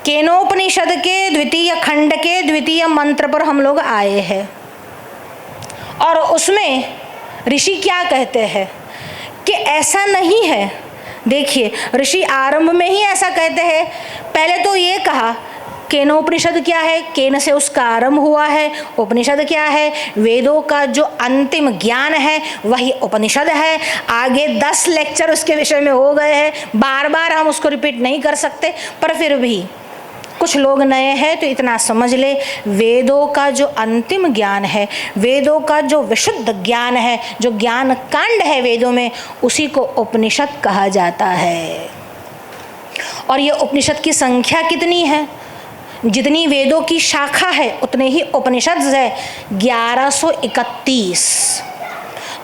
केनोपनिषद के द्वितीय खंड के द्वितीय मंत्र पर हम लोग आए हैं और उसमें ऋषि क्या कहते हैं कि ऐसा नहीं है। देखिए ऋषि आरंभ में ही ऐसा कहते हैं। पहले तो ये कहा केनोपनिषद क्या है, केन से उसका आरंभ हुआ है। उपनिषद क्या है, वेदों का जो अंतिम ज्ञान है वही उपनिषद है। आगे 10 लेक्चर उसके विषय में हो गए हैं, बार बार हम उसको रिपीट नहीं कर सकते, पर फिर भी कुछ लोग नए हैं तो इतना समझ ले, वेदों का जो अंतिम ज्ञान है, वेदों का जो विशुद्ध ज्ञान है, जो ज्ञान कांड है वेदों में, उसी को उपनिषद कहा जाता है। और ये उपनिषद की संख्या कितनी है, जितनी वेदों की शाखा है उतने ही उपनिषद है, 1131।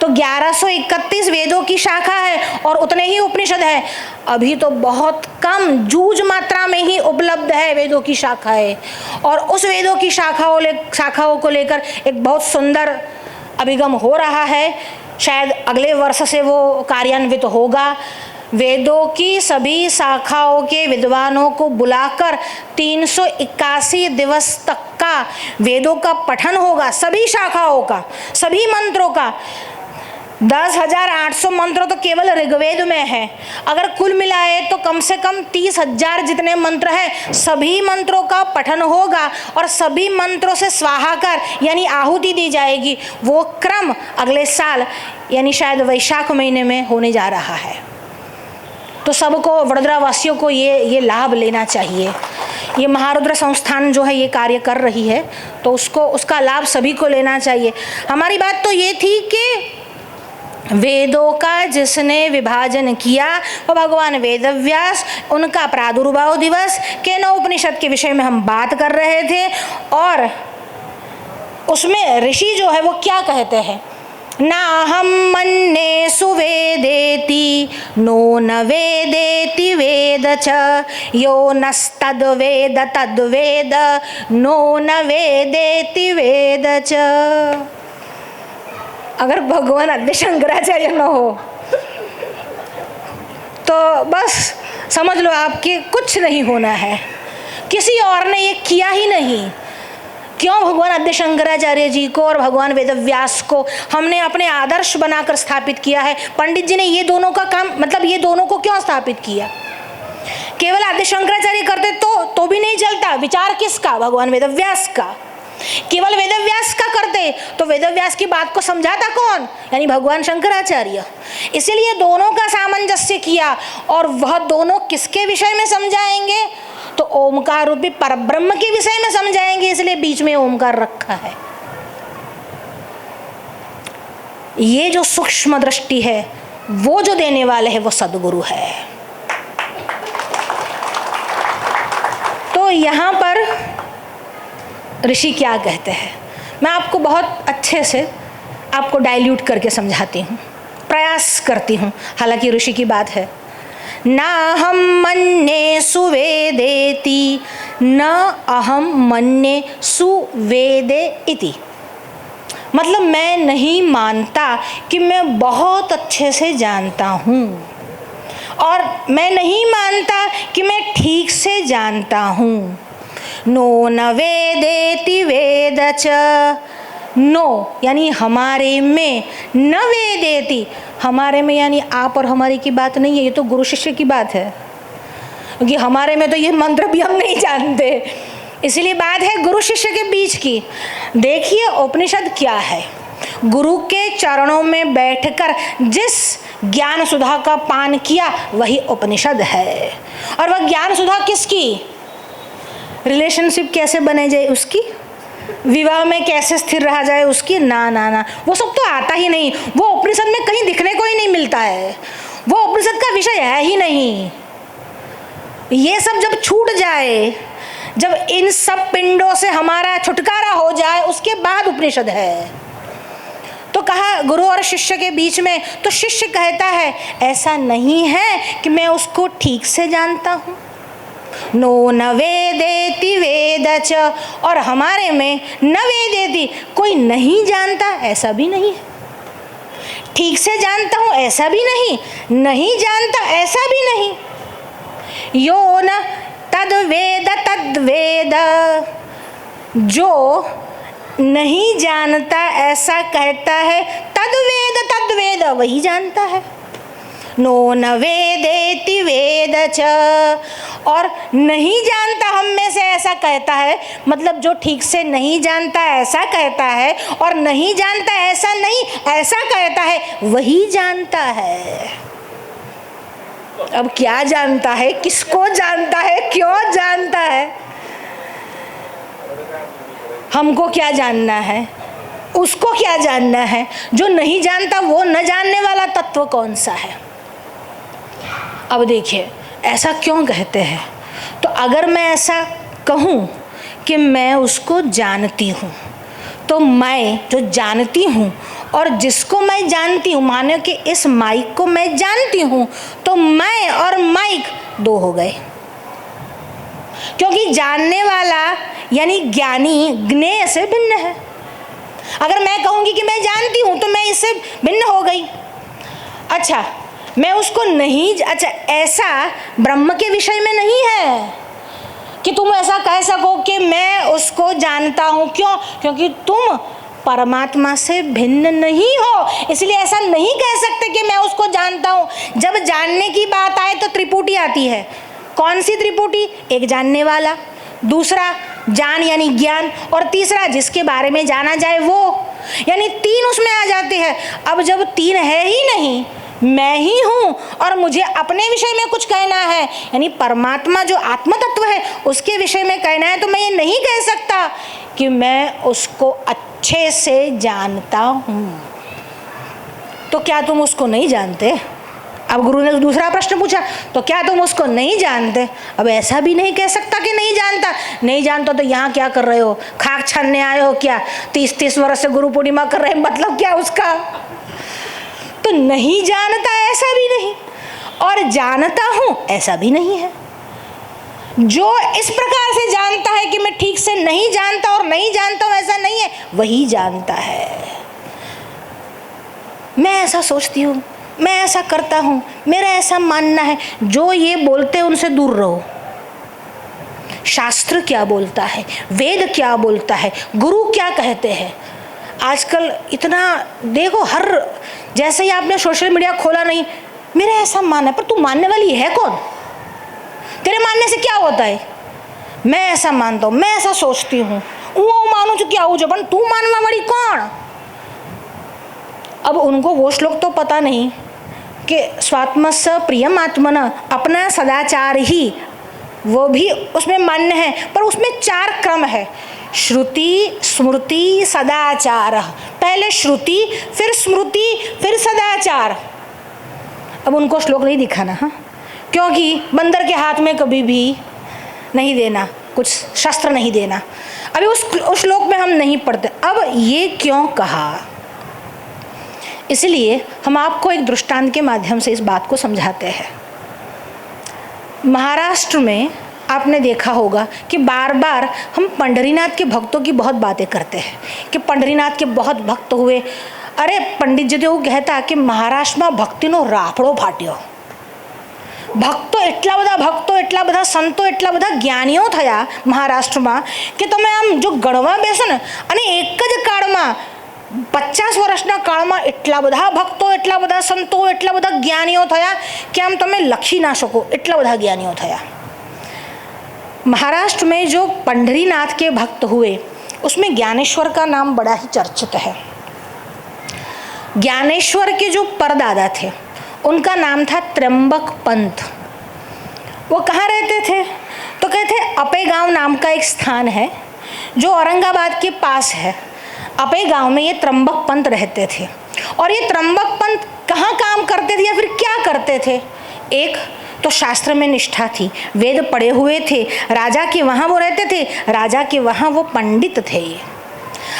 तो 1131 वेदों की शाखा है और उतने ही उपनिषद है। अभी तो बहुत कम जूझ मात्रा में ही उपलब्ध है वेदों की शाखाएं, और उस वेदों की शाखाओं को लेकर एक बहुत सुंदर अभिगम हो रहा है। शायद अगले वर्ष से वो कार्यान्वित होगा। वेदों की सभी शाखाओं के विद्वानों को बुलाकर 381 दिवस तक का वेदों का पठन होगा, सभी शाखाओं का, सभी मंत्रों का। 10,800 मंत्र तो केवल ऋग्वेद में है। अगर कुल मिलाए तो कम से कम 30,000 जितने मंत्र हैं, सभी मंत्रों का पठन होगा और सभी मंत्रों से स्वाहाकार यानी आहुति दी जाएगी। वो क्रम अगले साल यानी शायद वैशाख महीने में होने जा रहा है। तो सबको, वडोदरा वासियों को ये लाभ लेना चाहिए। ये महारुद्र संस्थान जो है ये कार्य कर रही है, तो उसका लाभ सभी को लेना चाहिए। हमारी बात तो ये थी कि वेदों का जिसने विभाजन किया वो भगवान वेदव्यास, उनका प्रादुर्भाव दिवस केनोपनिषद के विषय में हम बात कर रहे थे। और उसमें ऋषि जो है वो क्या कहते हैं, नाहं मन्ये सुवेदेति नो न वेदेति वेद च यो नस्तद्वेद तद्वेद नो न वेदेति वेद च। अगर भगवान आद्य शंकराचार्य न हो तो बस समझ लो आपके कुछ नहीं होना है। किसी और ने ये किया ही नहीं। क्यों भगवान आद्य शंकराचार्य जी को और भगवान वेदव्यास को हमने अपने आदर्श बनाकर स्थापित किया है। पंडित जी ने ये दोनों का काम, मतलब ये दोनों को क्यों स्थापित किया। केवल आद्य शंकराचार्य करते तो भी नहीं चलता। विचार किसका, भगवान वेदव्यास का। केवल वेदव्यास का करते तो वेदव्यास की बात को समझाता कौन, यानी भगवान शंकराचार्य। इसीलिए दोनों का सामंजस्य किया। और वह दोनों किसके विषय में समझाएंगे, तो ओमकार रूपी परब्रह्म के विषय में समझाएंगे, इसलिए बीच में ओमकार रखा है। ये जो सूक्ष्म दृष्टि है वो जो देने वाले हैं वो सद्गुरु है। तो यहाँ पर ऋषि क्या कहते हैं, मैं आपको बहुत अच्छे से आपको डाइल्यूट करके समझाती हूँ, प्रयास करती हूँ। हालांकि ऋषि की बात है, नाहं मन्ये सुवेदेति न अहं मन्ये सुवेदे इति। मतलब मैं नहीं मानता कि मैं बहुत अच्छे से जानता हूँ, और मैं नहीं मानता कि मैं ठीक से जानता हूँ। नो न वेदेति वेद च, नो यानी हमारे में, न वेदेति हमारे में यानी आप और हमारे की बात नहीं है, ये तो गुरु शिष्य की बात है। क्योंकि हमारे में तो ये मंत्र भी हम नहीं जानते, इसलिए बात है गुरु शिष्य के बीच की। देखिए उपनिषद क्या है, गुरु के चरणों में बैठकर जिस ज्ञान सुधा का पान किया वही उपनिषद है। और वह ज्ञान सुधा किसकी, रिलेशनशिप कैसे बने जाए उसकी, विवाह में कैसे स्थिर रहा जाए उसकी, ना ना ना, वो सब तो आता ही नहीं। वो उपनिषद में कहीं दिखने को ही नहीं मिलता है, वो उपनिषद का विषय है ही नहीं। ये सब जब छूट जाए, जब इन सब पिंडों से हमारा छुटकारा हो जाए, उसके बाद उपनिषद है। तो कहा गुरु और शिष्य के बीच में, तो शिष्य कहता है ऐसा नहीं है कि मैं उसको ठीक से जानता हूँ। नो न वेदेति वेद च, और हमारे में न वेदेति कोई नहीं जानता ऐसा भी नहीं है, ठीक से जानता हूँ ऐसा भी नहीं, नहीं जानता ऐसा भी नहीं। यो न तद वेद तद यद्वेद, जो नहीं जानता ऐसा कहता है, तद्वेद तद्वेद, वही जानता है। नो न वेदेति वेद च, और नहीं जानता हम में से ऐसा कहता है, मतलब जो ठीक से नहीं जानता ऐसा कहता है, और नहीं जानता ऐसा नहीं ऐसा कहता है, वही जानता है। अब क्या जानता है, किसको जानता है, क्यों जानता है? हमको क्या जानना है, उसको क्या जानना है? जो नहीं जानता वो न जानने वाला तत्व कौन सा है? अब देखिए, ऐसा क्यों कहते हैं? तो अगर मैं ऐसा कहूँ कि मैं उसको जानती हूँ, तो मैं जो जानती हूँ और जिसको मैं जानती हूँ, मानो कि इस माइक को मैं जानती हूँ, तो मैं और माइक दो हो गए। क्योंकि जानने वाला यानी ज्ञानी ज्ञेय से भिन्न है। अगर मैं कहूँगी कि मैं जानती हूँ तो मैं इससे भिन्न हो गई। अच्छा, मैं उसको नहीं, अच्छा ऐसा ब्रह्म के विषय में नहीं है कि तुम ऐसा कह सको कि मैं उसको जानता हूँ। क्यों? क्योंकि तुम परमात्मा से भिन्न नहीं हो, इसलिए ऐसा नहीं कह सकते कि मैं उसको जानता हूँ। जब जानने की बात आए तो त्रिपुटी आती है। कौन सी त्रिपुटी? एक जानने वाला, दूसरा जान यानी ज्ञान, और तीसरा जिसके बारे में जाना जाए वो, यानी तीन उसमें आ जाते हैं। अब जब तीन है ही नहीं, मैं ही हूँ और मुझे अपने विषय में कुछ कहना है, यानी परमात्मा जो आत्म तत्व है उसके विषय में कहना है, तो मैं ये नहीं कह सकता कि मैं उसको अच्छे से जानता हूँ। तो क्या तुम उसको नहीं जानते? अब गुरु ने दूसरा प्रश्न पूछा, तो क्या तुम उसको नहीं जानते? अब ऐसा भी नहीं कह सकता कि नहीं जानता। नहीं जानता तो यहाँ क्या कर रहे हो? खाक छानने आए हो क्या? 30-30 वर्ष से गुरु पूर्णिमा कर रहे हैं, मतलब क्या उसका? तो नहीं जानता ऐसा भी नहीं, और जानता हूँ ऐसा भी नहीं है। जो इस प्रकार से जानता है कि मैं ठीक से नहीं जानता और नहीं जानता हूँ ऐसा नहीं है, वही जानता है। मैं ऐसा सोचती हूँ, मैं ऐसा करता हूँ, मेरा ऐसा मानना है। जो ये बोलते हैं उनसे दूर रहो। शास्त्र क्या बोलता है, वेद क्या बोलता है, गुरु क्या कहते हैं। आजकल इतना देखो, हर जैसे ही आपने सोशल मीडिया खोला, नहीं मेरा ऐसा मानना है, पर तू मानने वाली है कौन? तेरे मानने से क्या होता है? मैं ऐसा मानता हूँ, मैं ऐसा सोचती हूँ, वो मानो जो क्या हो, जो पण तू मानवा वाली कौन? अब उनको वो श्लोक तो पता नहीं कि स्वात्मस्य प्रियम आत्मन, अपना सदाचार ही, वो भी उसमें मान्य है, पर उसमें 4 क्रम है। श्रुति, स्मृति, सदाचार। पहले श्रुति, फिर स्मृति, फिर सदाचार। अब उनको श्लोक नहीं दिखाना, हाँ, क्योंकि बंदर के हाथ में कभी भी नहीं देना, कुछ शस्त्र नहीं देना। अभी उस श्लोक में हम नहीं पढ़ते। अब ये क्यों कहा? इसलिए हम आपको एक दृष्टांत के माध्यम से इस बात को समझाते हैं। महाराष्ट्र में आपने देखा होगा कि बार बार हम पंढरीनाथ के भक्तों की बहुत बातें करते हैं कि पंढरीनाथ के बहुत भक्त हुए। अरे पंडित जी तो कहता कि महाराष्ट्र में भक्तिनो राफड़ो फाट्यो। भक्तो એટલા બધા ભક્તો, એટલા બધા સંતો, એટલા બધા જ્ઞાનીઓ થયા મહારાષ્ટ્રમાં કે તમે આમ જો ગણવા બેસો ને, અને એક જ કાળમાં 50 વર્ષના કાળમાં એટલા બધા ભક્તો, એટલા બધા સંતો, એટલા બધા જ્ઞાનીઓ થયા કે આમ તમે લખી ના શકો, એટલા બધા જ્ઞાનીઓ થયા। महाराष्ट्र में जो पंढरीनाथ के भक्त हुए उसमें ज्ञानेश्वर का नाम बड़ा ही चर्चित है। ज्ञानेश्वर के जो परदादा थे उनका नाम था त्र्यंबक पंत। वो कहाँ रहते थे? तो कहते अपे गांव नाम का एक स्थान है जो औरंगाबाद के पास है। अपे गांव में ये त्र्यंबक पंत रहते थे। और ये त्र्यंबक पंत कहाँ काम करते थे या फिर क्या करते थे? एक तो शास्त्र में निष्ठा थी, वेद पढ़े हुए थे, राजा के वहाँ वो रहते थे, राजा के वहाँ वो पंडित थे।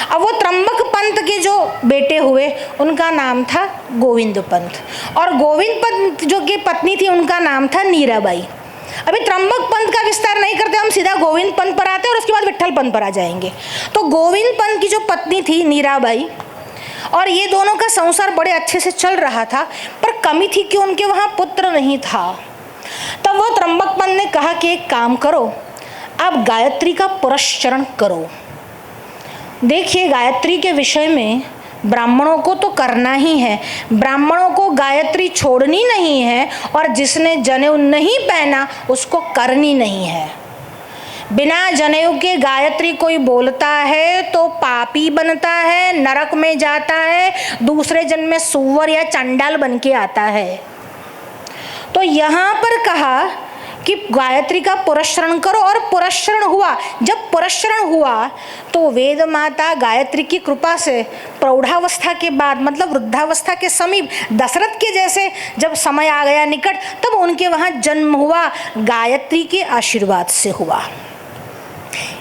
अब वो त्र्यंबक पंत के जो बेटे हुए उनका नाम था गोविंद पंत, और गोविंद पंत जो की पत्नी थी उनका नाम था नीराबाई। अभी त्र्यंबक पंत का विस्तार नहीं करते, हम सीधा गोविंद पंत पर आते हैं और उसके बाद विट्ठल पंत पर आ जाएंगे। तो गोविंद पंत की जो पत्नी थी नीराबाई, और ये दोनों का संसार बड़े अच्छे से चल रहा था, पर कमी थी कि उनके वहाँ पुत्र नहीं था। तब वो त्र्यंबक पंत ने कहा कि एक काम करो, आप गायत्री का पुरस्चरण करो। देखिए, गायत्री के विषय में ब्राह्मणों को तो करना ही है, ब्राह्मणों को गायत्री छोड़नी नहीं है, और जिसने जनेऊ नहीं पहना उसको करनी नहीं है। बिना जनेऊ के गायत्री कोई बोलता है तो पापी बनता है, नरक में जाता है, दूसरे जन्म में सूअर या चंडाल बन के आता है। तो यहाँ पर कहा कि गायत्री का पुरस्चरण करो, और पुरस्चरण हुआ। जब पुरस्चरण हुआ तो वेद माता गायत्री की कृपा से प्रौढ़ावस्था के बाद, मतलब वृद्धावस्था के समीप, दशरथ के जैसे जब समय आ गया निकट, तब उनके वहाँ जन्म हुआ, गायत्री के आशीर्वाद से हुआ।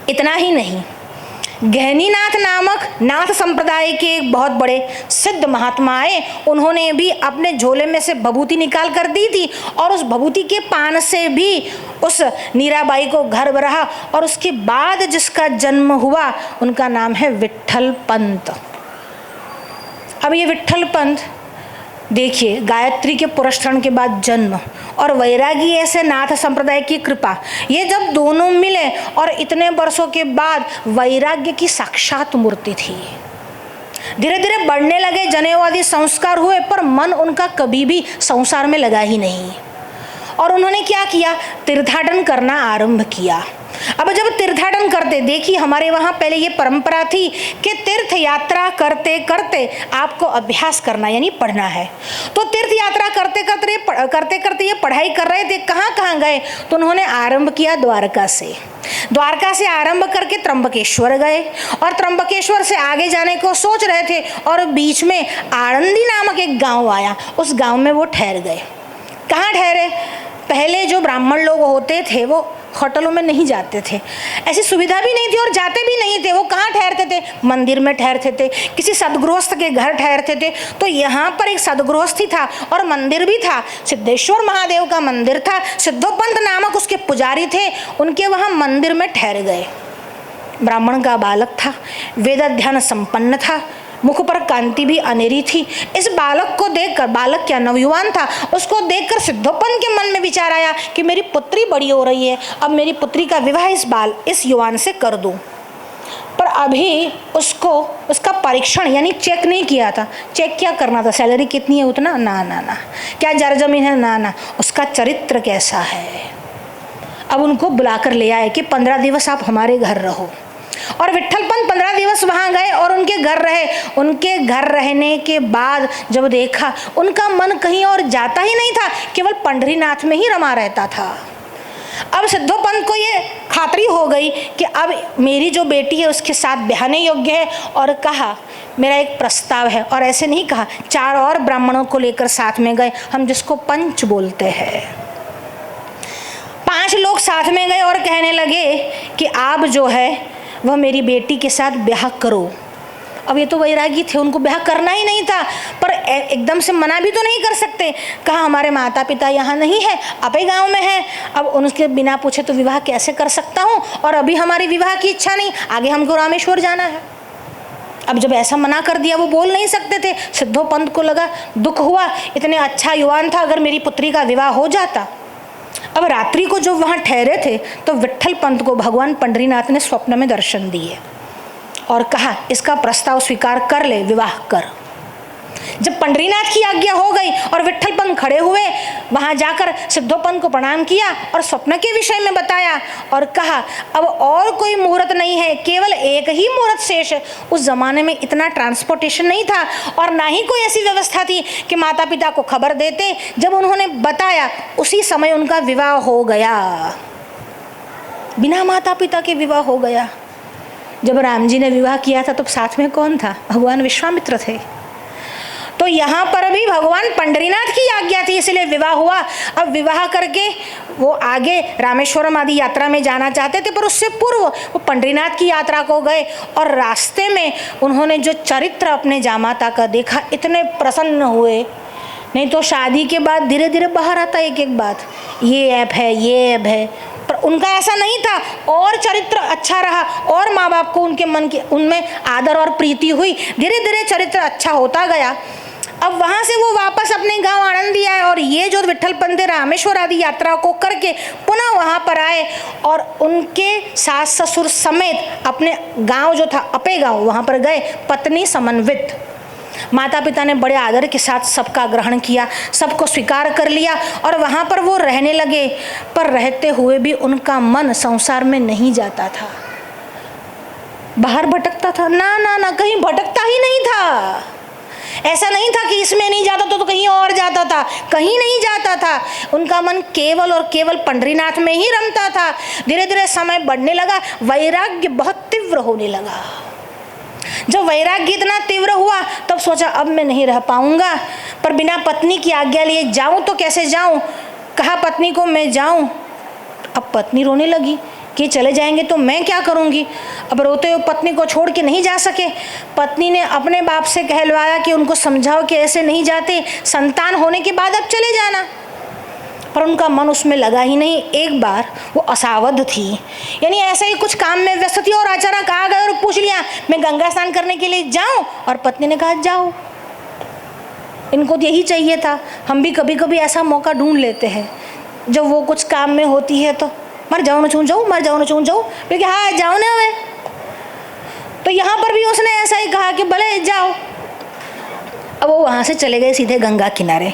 इतना ही नहीं, गहनीनाथ नामक नाथ संप्रदाय के एक बहुत बड़े सिद्ध महात्मा आए, उन्होंने भी अपने झोले में से भभूति निकाल कर दी थी, और उस भभूति के पान से भी उस मीराबाई को गर्भ रहा, और उसके बाद जिसका जन्म हुआ उनका नाम है विट्ठल पंत। अब ये विट्ठल पंत देखिए, गायत्री के पुरस्चरण के बाद जन्म और वैरागी ऐसे नाथ संप्रदाय की कृपा, ये जब दोनों मिले और इतने वर्षों के बाद वैराग्य की साक्षात मूर्ति थी। धीरे धीरे बढ़ने लगे, जनेऊ आदि संस्कार हुए, पर मन उनका कभी भी संसार में लगा ही नहीं। और उन्होंने क्या किया, तीर्थाटन करना आरंभ किया। अब जब तीर्थाटन करते, देखिए हमारे वहाँ पहले ये परंपरा थी कि तीर्थ यात्रा करते करते आपको अभ्यास करना यानी पढ़ना है। तो तीर्थ यात्रा करते करते ये पढ़ाई कर रहे थे। कहाँ कहाँ गए, तो उन्होंने आरंभ किया द्वारका से। द्वारका से आरंभ करके त्र्यंबकेश्वर गए, और त्र्यंबकेश्वर से आगे जाने को सोच रहे थे, और बीच में आनंदी नामक एक गाँव आया, उस गाँव में वो ठहर गए। कहाँ ठहरे, पहले जो ब्राह्मण लोग होते थे वो होटलों में नहीं जाते थे, ऐसी सुविधा भी नहीं थी और जाते भी नहीं थे। वो कहाँ ठहरते थे, मंदिर में ठहरते थे, किसी सदगृहस्थ के घर ठहरते थे। तो यहाँ पर एक सदगृहस्थी था और मंदिर भी था, सिद्धेश्वर महादेव का मंदिर था, सिद्धोपंत नामक उसके पुजारी थे, उनके वहाँ मंदिर में ठहर गए। ब्राह्मण का बालक था, वेद अध्ययन संपन्न था, मुख पर कांति भी अनेरी थी। इस बालक को देखकर, बालक क्या नवयुवान था, उसको देखकर सिद्धोपंत के मन में विचार आया कि मेरी पुत्री बड़ी हो रही है, अब मेरी पुत्री का विवाह इस युवान से कर दूं। पर अभी उसको उसका परीक्षण यानी चेक नहीं किया था। चेक क्या करना था, सैलरी कितनी है उतना, ना ना ना, क्या जर जमीन है, ना ना, उसका चरित्र कैसा है। अब उनको बुलाकर ले आए कि 15 दिवस आप हमारे घर रहो। और विट्ठलपंत 15 दिवस वहाँ गए और उनके घर रहे। उनके घर रहने के बाद जब देखा, उनका मन कहीं और जाता ही नहीं था, केवल पंढरीनाथ में ही रमा रहता था। अब सिद्धोपंत को ये खातरी हो गई कि अब मेरी जो बेटी है उसके साथ ब्याहने योग्य है, और कहा मेरा एक प्रस्ताव है। और ऐसे नहीं कहा, 4 और ब्राह्मणों को लेकर साथ में गए, हम जिसको पंच बोलते हैं। 5 लोग साथ में गए और कहने लगे कि आप जो है वह मेरी बेटी के साथ ब्याह करो। अब ये तो वैरागी थे, उनको ब्याह करना ही नहीं था, पर एकदम से मना भी तो नहीं कर सकते। कहा हमारे माता पिता यहाँ नहीं है, अपने गांव में है, अब उनके बिना पूछे तो विवाह कैसे कर सकता हूँ, और अभी हमारी विवाह की इच्छा नहीं, आगे हमको रामेश्वर जाना है। अब जब ऐसा मना कर दिया, वो बोल नहीं सकते थे। सिद्धोपंत को लगा, दुख हुआ, इतने अच्छा युवान था, अगर मेरी पुत्री का विवाह हो जाता। अब रात्रि को जो वहाँ ठहरे थे तो विट्ठल पंत को भगवान पंढरीनाथ ने स्वप्न में दर्शन दिए और कहा इसका प्रस्ताव स्वीकार कर ले, विवाह कर। जब पंढरीनाथ की आज्ञा हो गई और विट्ठल पंत खड़े हुए, वहाँ जाकर सिद्धोपंत को प्रणाम किया और स्वप्न के विषय में बताया और कहा अब और कोई मुहूर्त नहीं है, केवल एक ही मुहूर्त शेष है। उस जमाने में इतना ट्रांसपोर्टेशन नहीं था और ना ही कोई ऐसी व्यवस्था थी कि माता पिता को खबर देते। जब उन्होंने बताया उसी समय उनका विवाह हो गया, बिना माता पिता के विवाह हो गया। जब राम जी ने विवाह किया था तो साथ में कौन था? भगवान विश्वामित्र थे। तो यहाँ पर भी भगवान पंढरीनाथ की आज्ञा थी, इसलिए विवाह हुआ। अब विवाह करके वो आगे रामेश्वरम आदि यात्रा में जाना चाहते थे, पर उससे पूर्व वो पंढरीनाथ की यात्रा को गए और रास्ते में उन्होंने जो चरित्र अपने जामाता का देखा, इतने प्रसन्न हुए। नहीं तो शादी के बाद धीरे धीरे बाहर आता एक एक बात, ये ऐप है, ये ऐप है, पर उनका ऐसा नहीं था। और चरित्र अच्छा रहा और माँ बाप को उनके मन की उनमें आदर और प्रीति हुई, धीरे धीरे चरित्र अच्छा होता गया। अब वहाँ से वो वापस अपने गांव आनंदी आए और ये जो विट्ठल पंत रामेश्वर आदि यात्रा को करके पुनः वहाँ पर आए और उनके सास ससुर समेत अपने गांव जो था अपे गांव वहाँ पर गए, पत्नी समन्वित। माता पिता ने बड़े आदर के साथ सबका ग्रहण किया, सबको स्वीकार कर लिया और वहाँ पर वो रहने लगे। पर रहते हुए भी उनका मन संसार में नहीं जाता था, बाहर भटकता था। ना ना ना, कहीं भटकता ही नहीं था। ऐसा नहीं था कि इसमें नहीं जाता तो कहीं और जाता था, कहीं नहीं जाता था। उनका मन केवल और केवल पंढरीनाथ में ही रमता था। धीरे धीरे समय बढ़ने लगा, वैराग्य बहुत तीव्र होने लगा। जब वैराग्य इतना तीव्र हुआ तब सोचा अब मैं नहीं रह पाऊंगा, पर बिना पत्नी की आज्ञा लिए जाऊं तो कैसे जाऊं। कहा पत्नी को मैं जाऊं। अब पत्नी रोने लगी कि चले जाएंगे तो मैं क्या करूंगी। अब रोते हुए पत्नी को छोड़ के नहीं जा सके। पत्नी ने अपने बाप से कहलवाया कि उनको समझाओ कि ऐसे नहीं जाते, संतान होने के बाद अब चले जाना। पर उनका मन उसमें लगा ही नहीं। एक बार वो असावध थी, यानी ऐसे ही कुछ काम में व्यस्त थी और अचानक आ गए और पूछ लिया मैं गंगा स्नान करने के लिए जाऊं। और पत्नी ने कहा जाओ। इनको तो यही चाहिए था। हम भी कभी कभी ऐसा मौका ढूंढ लेते हैं, जब वो कुछ काम में होती है तो मर जाओ न छून जाओ, मर जाओ न छून जाओ, लेकिन हाँ जाओ ना वे। तो यहाँ पर भी उसने ऐसा ही कहा कि भले जाओ। अब वो वहाँ से चले गए सीधे गंगा किनारे।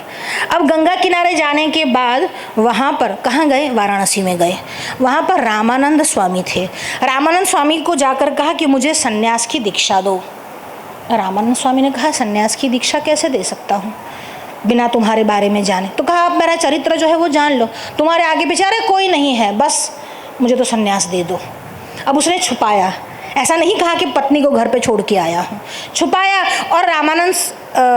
अब गंगा किनारे जाने के बाद वहाँ पर कहाँ गए, वाराणसी में गए। वहाँ पर रामानंद स्वामी थे। रामानंद स्वामी को जाकर कहा कि मुझे सन्यास की दीक्षा दो। रामानंद स्वामी ने कहा सन्यास की दीक्षा कैसे दे सकता हूँ बिना तुम्हारे बारे में जाने। तो कहा आप मेरा चरित्र जो है वो जान लो, तुम्हारे आगे पीछे अरे कोई नहीं है, बस मुझे तो सन्यास दे दो। अब उसने छुपाया, ऐसा नहीं कहा कि पत्नी को घर पे छोड़ के आया हूँ, छुपाया। और रामानंद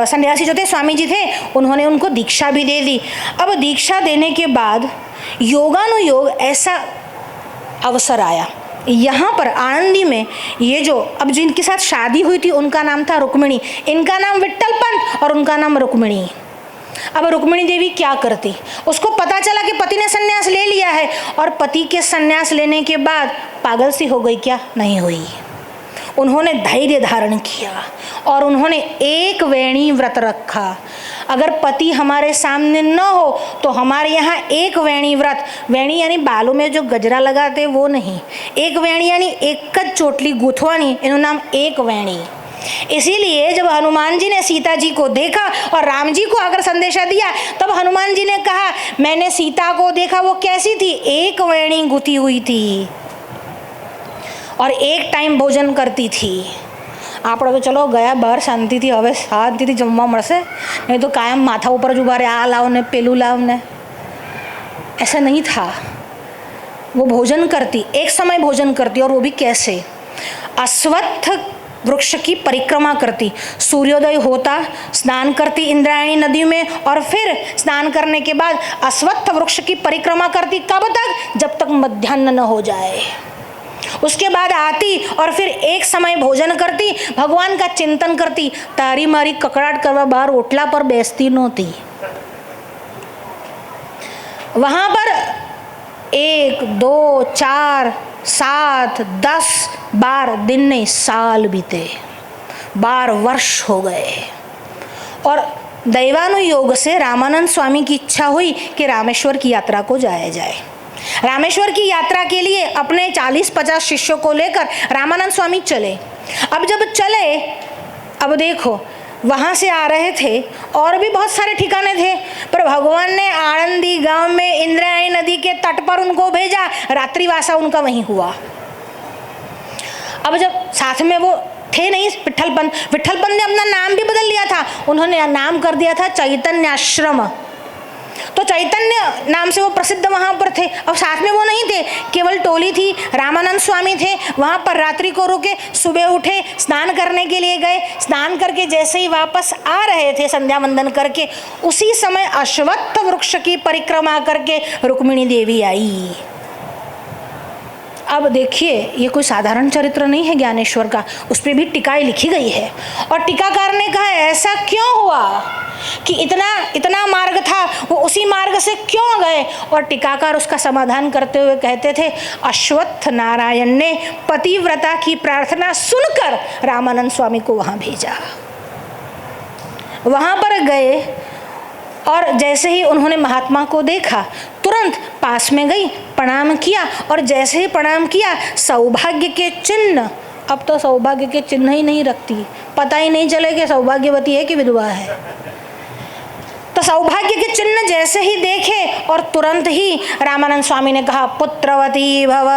सन्यासी जो थे, स्वामी जी थे, उन्होंने उनको दीक्षा भी दे दी। अब दीक्षा देने के बाद योगानुयोग ऐसा अवसर आया यहाँ पर आनंदी में। ये जो अब जिनके साथ शादी हुई थी उनका नाम था रुक्मिणी, इनका नाम विट्ठल पंत और उनका नाम रुक्मिणी। अब रुक्मिणी देवी क्या करती, उसको पता चला कि पति ने सन्यास ले लिया है और पति के सन्यास लेने के बाद पागल सी हो गई क्या, नहीं हुई। उन्होंने धैर्य धारण किया और उन्होंने एक वेणी व्रत रखा। अगर पति हमारे सामने न हो तो हमारे यहाँ एक वेणी व्रत, वेणी यानी बालों में जो गजरा लगाते वो नहीं, एक वेणी यानी एक चोटली गुथवानी, इन्हों नाम एक वेणी। इसीलिए जब हनुमान जी ने सीता जी को देखा और राम जी को आकर संदेशा दिया, तब हनुमान जी ने कहा मैंने सीता को देखा, वो कैसी थी, एक वेणी गुथी हुई थी और एक टाइम भोजन करती थी। આપણે તો ચલો ગયા બહાર શાંતિથી, હવે શાંતિથી જમવા મળશે, नहीं तो कायम माथा ऊपर જ ઉભા રહે, આ લાવ ને પેલું લાવ ने। ऐसा नहीं था। वो भोजन करती, एक समय भोजन करती, और वो भी कैसे, अश्वत्थ वृक्ष की परिक्रमा करती। सूर्योदय होता, स्नान करती इंद्रायणी नदी में और फिर स्नान करने के बाद अश्वत्थ वृक्ष की परिक्रमा करती। कब तक, जब तक मध्याह्न न हो जाए। उसके बाद आती और फिर एक समय भोजन करती, भगवान का चिंतन करती। तारी मारी ककड़ाट करवा बाहर ओटला पर बेचती नहोती। वहां पर 1, 2, 4, 7, 10, 12 दिन नहीं साल बीते, 12 वर्ष हो गए। और दैवानुयोग से रामानंद स्वामी की इच्छा हुई कि रामेश्वर की यात्रा को जाया जाए। रामेश्वर की यात्रा के लिए अपने 40-50 शिष्यों को लेकर रामानंद स्वामी चले। अब जब चले, अब देखो वहाँ से आ रहे थे और भी बहुत सारे ठिकाने थे, पर भगवान ने आनंदी गांव में इंद्रायणी नदी के तट पर उनको भेजा, रात्रिवासा उनका वहीं हुआ। अब जब साथ में वो थे नहीं विट्ठल पंत ने अपना नाम भी बदल लिया था, उन्होंने नाम कर दिया था चैतन्य आश्रम। तो चैतन्य नाम से वो प्रसिद्ध वहाँ पर थे। अब साथ में वो नहीं थे, केवल टोली थी, रामानंद स्वामी थे। वहाँ पर रात्रि को रुके, सुबह उठे, स्नान करने के लिए गए। स्नान करके जैसे ही वापस आ रहे थे संध्या वंदन करके, उसी समय अश्वत्थ वृक्ष की परिक्रमा करके रुक्मिणी देवी आई। अब देखिए ये कोई साधारण चरित्र नहीं है ज्ञानेश्वर का, उस पर भी टीकाएं लिखी गई है। और टीकाकार ने कहा ऐसा क्यों हुआ कि इतना मार्ग था, वो उसी मार्ग से क्यों गए। और टीकाकार उसका समाधान करते हुए कहते थे अश्वत्थ नारायण ने पतिव्रता की प्रार्थना सुनकर रामानंद स्वामी को वहाँ भेजा। वहाँ पर गए और जैसे ही उन्होंने महात्मा को देखा, तुरंत पास में गई, प्रणाम किया, और जैसे ही प्रणाम किया, सौभाग्य के चिन्ह, अब तो सौभाग्य के चिन्ह ही नहीं रखती, पता ही नहीं चले कि सौभाग्यवती है कि विधवा है। तो सौभाग्य के चिन्ह जैसे ही देखे और तुरंत ही रामानंद स्वामी ने कहा, पुत्रवती भव।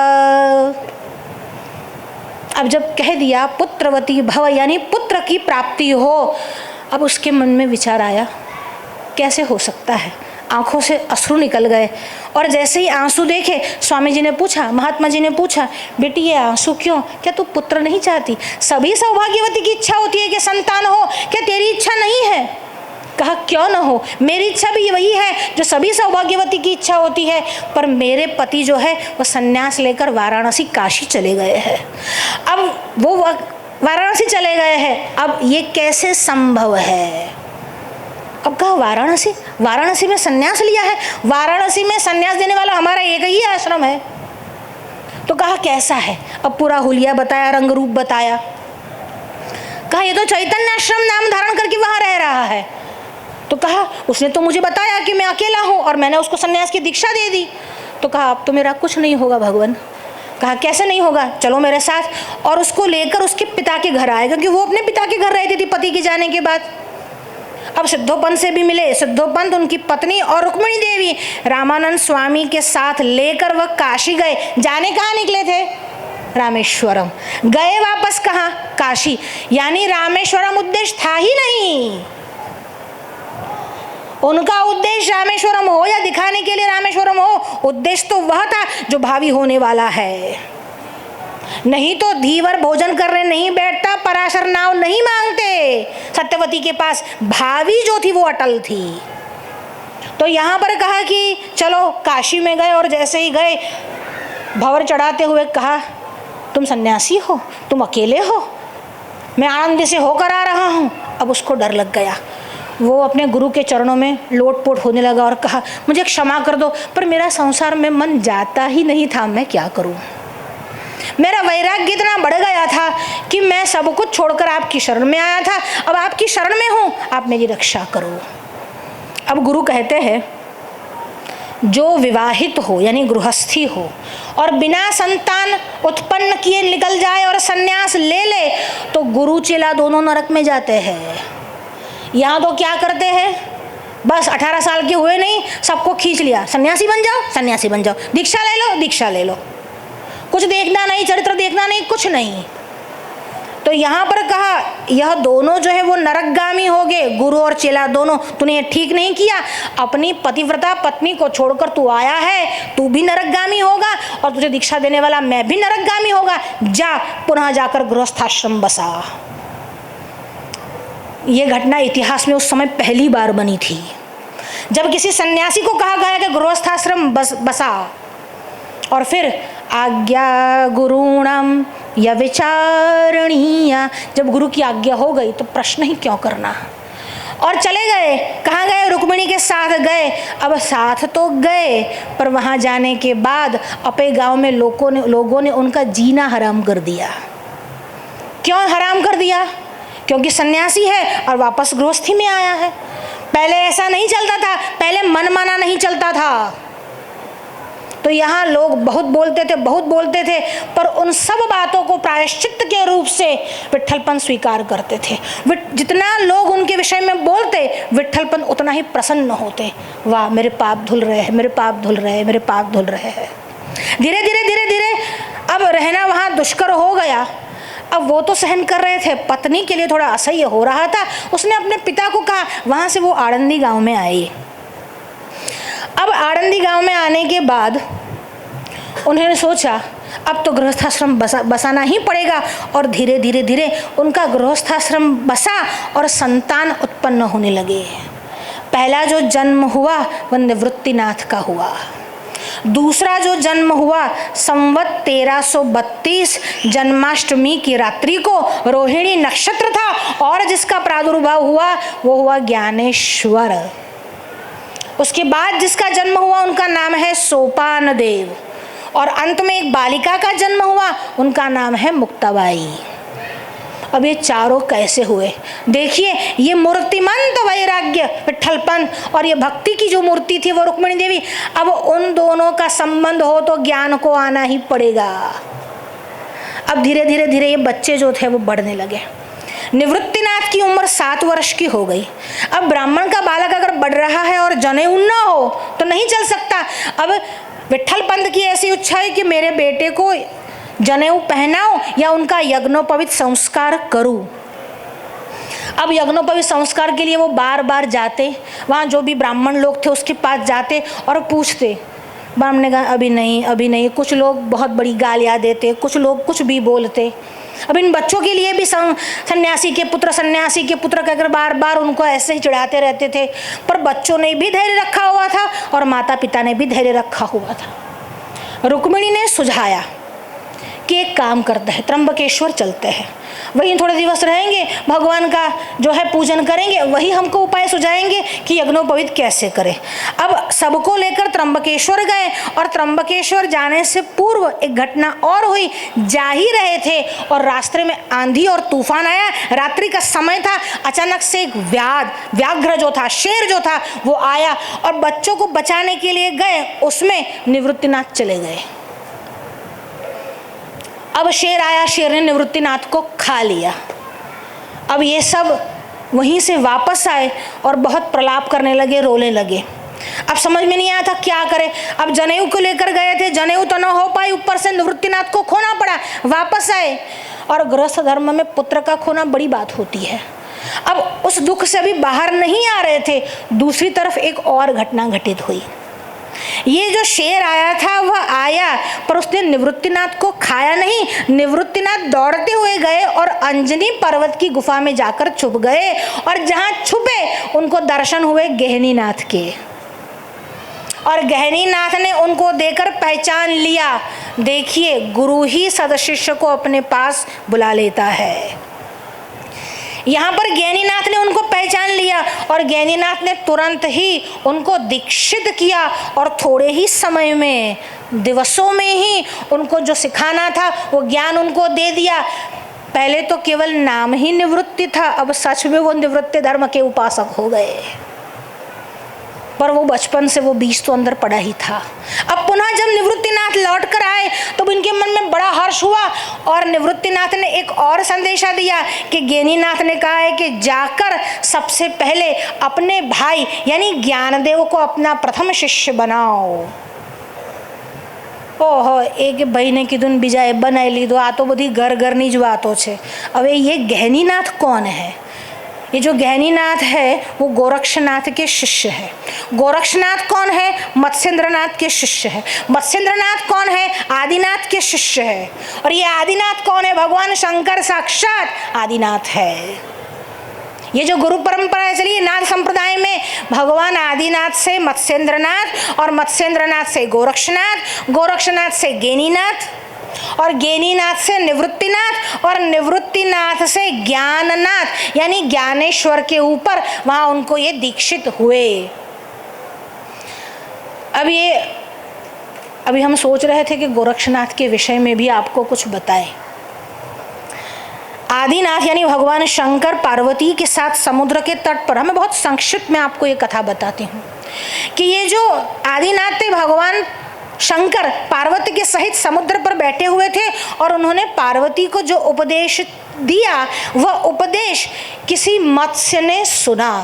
अब जब कह दिया पुत्रवती भव यानी पुत्र की प्राप्ति हो, अब उसके मन में विचार आया, कैसे हो सकता है। आंखों से अश्रु निकल गए, और जैसे ही आंसू देखे, स्वामी जी ने पूछा, महात्मा जी ने पूछा, बेटी ये आंसू क्यों, क्या तू पुत्र नहीं चाहती? सभी सौभाग्यवती की इच्छा होती है कि संतान हो, क्या तेरी इच्छा नहीं है? कहा क्यों न हो, मेरी इच्छा भी वही है जो सभी सौभाग्यवती की इच्छा होती है, पर मेरे पति जो है वो संन्यास लेकर वाराणसी काशी चले गए हैं। अब वो वाराणसी चले गए हैं, अब ये कैसे संभव है? अब कहा वाराणसी में संन्यास लिया है? वाराणसी में संन्यास देने वाला हमारा एक ही आश्रम है। तो कहा कैसा है? अब पूरा हुलिया बताया, रंग रूप बताया। कहा ये तो चैतन्य आश्रम नाम धारण करके वहां रह रहा है। तो कहा उसने तो मुझे बताया कि मैं अकेला हूं और मैंने उसको संन्यास की दीक्षा दे दी। तो कहा अब तो मेरा कुछ नहीं होगा भगवान। कहा कैसे नहीं होगा, चलो मेरे साथ। और उसको लेकर उसके पिता के घर आए, क्योंकि वो अपने पिता के घर रहती थी पति के जाने के बाद। अब सिद्धोपंत से भी मिले। सिद्धोपंत, उनकी पत्नी और रुक्मिणी देवी रामानंद स्वामी के साथ लेकर वह काशी गए। जाने कहाँ निकले थे? रामेश्वरम। गए वापस कहाँ? काशी। यानी रामेश्वरम उद्देश्य था ही नहीं। उनका उद्देश्य रामेश्वरम हो या दिखाने के लिए रामेश्वरम हो, उद्देश्य तो वह था जो भावी होने वाला है। नहीं तो धीवर भोजन करने नहीं बैठता, पराशर नाव नहीं मांगते। सत्यवती के पास भावी जो थी वो अटल थी। तो यहाँ पर कहा कि चलो काशी में गए, और जैसे ही गए भंवर चढ़ाते हुए कहा, तुम सन्यासी हो, तुम अकेले हो, मैं आनंद से होकर आ रहा हूँ। अब उसको डर लग गया, वो अपने गुरु के चरणों में लोटपोट होने लगा और कहा, मुझे क्षमा कर दो, पर मेरा संसार में मन जाता ही नहीं था, मैं क्या करूं? मेरा वैराग्य इतना बढ़ गया था कि मैं सब कुछ छोड़कर आपकी शरण में आया था। अब आपकी शरण में हूं, आप मेरी रक्षा करो। अब गुरु कहते हैं, जो विवाहित हो यानी गृहस्थी हो और बिना संतान उत्पन्न किए निकल जाए और संन्यास ले ले, तो गुरु चेला दोनों नरक में जाते हैं। यहाँ तो क्या करते हैं, बस 18 साल के हुए नहीं, सबको खींच लिया, सन्यासी बन जाओ, सन्यासी बन जाओ, दीक्षा ले लो, दीक्षा ले लो, कुछ देखना नहीं, चरित्र देखना नहीं, कुछ नहीं। तो यहाँ पर कहा यह दोनों जो है वो नरकगामी हो गए, गुरु और चेला दोनों। तूने ठीक नहीं किया, अपनी पतिव्रता पत्नी को छोड़कर तू आया है, तू भी नरकगामी होगा और तुझे दीक्षा देने वाला मैं भी नरकगामी होगा। जा पुनः जाकर गृहस्थाश्रम बसा। ये घटना इतिहास में उस समय पहली बार बनी थी, जब किसी सन्यासी को कहा गया कि गृहस्थाश्रम बसा। और फिर आज्ञा गुरुणाम या विचारणीया, जब गुरु की आज्ञा हो गई तो प्रश्न ही क्यों करना। और चले गए, कहाँ गए? रुक्मिणी के साथ गए। अब साथ तो गए, पर वहाँ जाने के बाद अपने गांव में लोगों ने उनका जीना हराम कर दिया। क्यों हराम कर दिया? क्योंकि सन्यासी है और वापस गृहस्थी में आया है। पहले ऐसा नहीं चलता था, पहले मनमाना नहीं चलता था। तो यहाँ लोग बहुत बोलते थे, पर उन सब बातों को प्रायश्चित के रूप से विट्ठलपन स्वीकार करते थे। जितना लोग उनके विषय में बोलते, विट्ठलपन उतना ही प्रसन्न होते। वाह, मेरे पाप धुल रहे हैं, मेरे पाप धुल रहे हैं, मेरे पाप धुल रहे हैं। धीरे धीरे अब रहना वहाँ दुष्कर हो गया। अब वो तो सहन कर रहे थे, पत्नी के लिए थोड़ा असह्य हो रहा था। उसने अपने पिता को कहा, वहाँ से वो आड़ंदी गांव में आई। अब आड़ंदी गांव में आने के बाद उन्होंने सोचा अब तो गृहस्थाश्रम बसाना ही पड़ेगा, और धीरे धीरे उनका गृहस्थाश्रम बसा और संतान उत्पन्न होने लगे। पहला जो जन्म हुआ वह निवृत्तिनाथ का हुआ। दूसरा जो जन्म हुआ संवत 1332 जन्माष्टमी की रात्रि को, रोहिणी नक्षत्र था, और जिसका प्रादुर्भाव हुआ वो हुआ ज्ञानेश्वर। उसके बाद जिसका जन्म हुआ उनका नाम है सोपान देव, और अंत में एक बालिका का जन्म हुआ, उनका नाम है मुक्ताबाई। अब ये चारों कैसे हुए? देखिए, ये मूर्तिमंत वैराग्य विट्ठलपंत और ये भक्ति की जो मूर्ति थी वो रुक्मिणी देवी, अब उन दोनों का संबंध हो तो ज्ञान को आना ही पड़ेगा। अब धीरे धीरे धीरे ये बच्चे जो थे वो बढ़ने लगे। निवृत्तिनाथ की उम्र 7 वर्ष की हो गई। अब ब्राह्मण का बालक अगर बढ़ रहा है और जनेऊ न हो तो नहीं चल सकता। अब विट्ठलपंत की ऐसी इच्छा है कि मेरे बेटे को जनेऊ पहनाओ या उनका यज्ञोपवीत संस्कार करूं। अब यज्ञोपवीत संस्कार के लिए वो बार बार जाते, वहाँ जो भी ब्राह्मण लोग थे उसके पास जाते और पूछते। ब्राह्मण ने कहा अभी नहीं, अभी नहीं। कुछ लोग बहुत बड़ी गालियाँ देते, कुछ लोग कुछ भी बोलते। अब इन बच्चों के लिए भी सन्यासी के पुत्र कहकर बार बार उनको ऐसे ही चिढ़ाते रहते थे, पर बच्चों ने भी धैर्य रखा हुआ था और माता पिता ने भी धैर्य रखा हुआ था। रुक्मिणी ने सुझाया कि एक काम करते हैं, त्र्यंबकेश्वर चलते हैं, वहीं थोड़े दिवस रहेंगे, भगवान का जो है पूजन करेंगे, वही हमको उपाय सुझाएंगे कि यज्ञोपवीत कैसे करें। अब सबको लेकर त्र्यंबकेश्वर गए और त्र्यंबकेश्वर जाने से पूर्व एक घटना और हुई। जा ही रहे थे और रास्ते में आंधी और तूफान आया, रात्रि का समय था। अचानक से एक व्याघ्र जो था, शेर जो था वो आया और बच्चों को बचाने के लिए गए, उसमें निवृत्तिनाथ चले गए। अब शेर आया, शेर ने निवृत्तिनाथ को खा लिया। अब ये सब वहीं से वापस आए और बहुत प्रलाप करने लगे, रोने लगे। अब समझ में नहीं आया था क्या करें। अब जनेऊ को लेकर गए थे, जनेऊ तो न हो पाई, ऊपर से निवृत्तिनाथ को खोना पड़ा। वापस आए और गृहस्थ धर्म में पुत्र का खोना बड़ी बात होती है। अब उस दुख से अभी बाहर नहीं आ रहे थे, दूसरी तरफ एक और घटना घटित हुई। ये जो शेर आया था वह आया, पर उसने निवृत्तिनाथ को खाया नहीं। निवृत्तिनाथ दौड़ते हुए गए और अंजनी पर्वत की गुफा में जाकर छुप गए और जहां छुपे उनको दर्शन हुए गहनीनाथ के, और गहनीनाथ ने उनको देकर पहचान लिया। देखिए, गुरु ही सदशिष्य को अपने पास बुला लेता है। यहाँ पर ज्ञानीनाथ ने उनको पहचान लिया और ज्ञानीनाथ ने तुरंत ही उनको दीक्षित किया और थोड़े ही समय में, दिवसों में ही उनको जो सिखाना था वो ज्ञान उनको दे दिया। पहले तो केवल नाम ही निवृत्ति था, अब सच में वो निवृत्ति धर्म के उपासक हो गए। पर वो बचपन से वो बीज तो अंदर पड़ा ही था। अब पुनः जब निवृत्तिनाथ लौट कर आए तो इनके मन में बड़ा हर्ष हुआ और निवृत्तिनाथ ने एक और संदेशा दिया कि ज्ञानीनाथ ने कहा है कि जाकर सबसे पहले अपने भाई यानी ज्ञानदेव को अपना प्रथम शिष्य बनाओ। ओहो, एक महीने કીધું બીજા એ બનાવી લીધો। આ તો બધી ઘરની જ વાતો છે। હવે ये ज्ञानीनाथ कौन है? ये जो ज्ञानीनाथ है वो गोरक्षनाथ के शिष्य है। गोरक्षनाथ कौन है? मत्स्येंद्रनाथ के शिष्य है। मत्स्येंद्रनाथ कौन है? आदिनाथ के शिष्य है। और ये आदिनाथ कौन है? भगवान शंकर साक्षात आदिनाथ है। ये जो गुरु परंपरा है, चलिए नाथ संप्रदाय में भगवान आदिनाथ से मत्स्येंद्रनाथ और मत्स्येंद्रनाथ से गोरक्षनाथ, गोरक्षनाथ से ज्ञानीनाथ और ज्ञानीनाथ से निवृत्तिनाथ और निवृत्तिनाथ से ज्ञाननाथ यानी ज्ञानेश्वर के ऊपर वहां उनको ये दीक्षित हुए। अभी हम सोच रहे थे कि गोरक्षनाथ के विषय में भी आपको कुछ बताएं। आदिनाथ यानी भगवान शंकर पार्वती के साथ समुद्र के तट पर, हमें बहुत संक्षिप्त में आपको ये कथा बताती हूँ कि ये जो आदिनाथ थे भगवान शंकर पार्वती के सहित समुद्र पर बैठे हुए थे और उन्होंने पार्वती को जो उपदेश दिया वह उपदेश किसी मत्स्य ने सुना।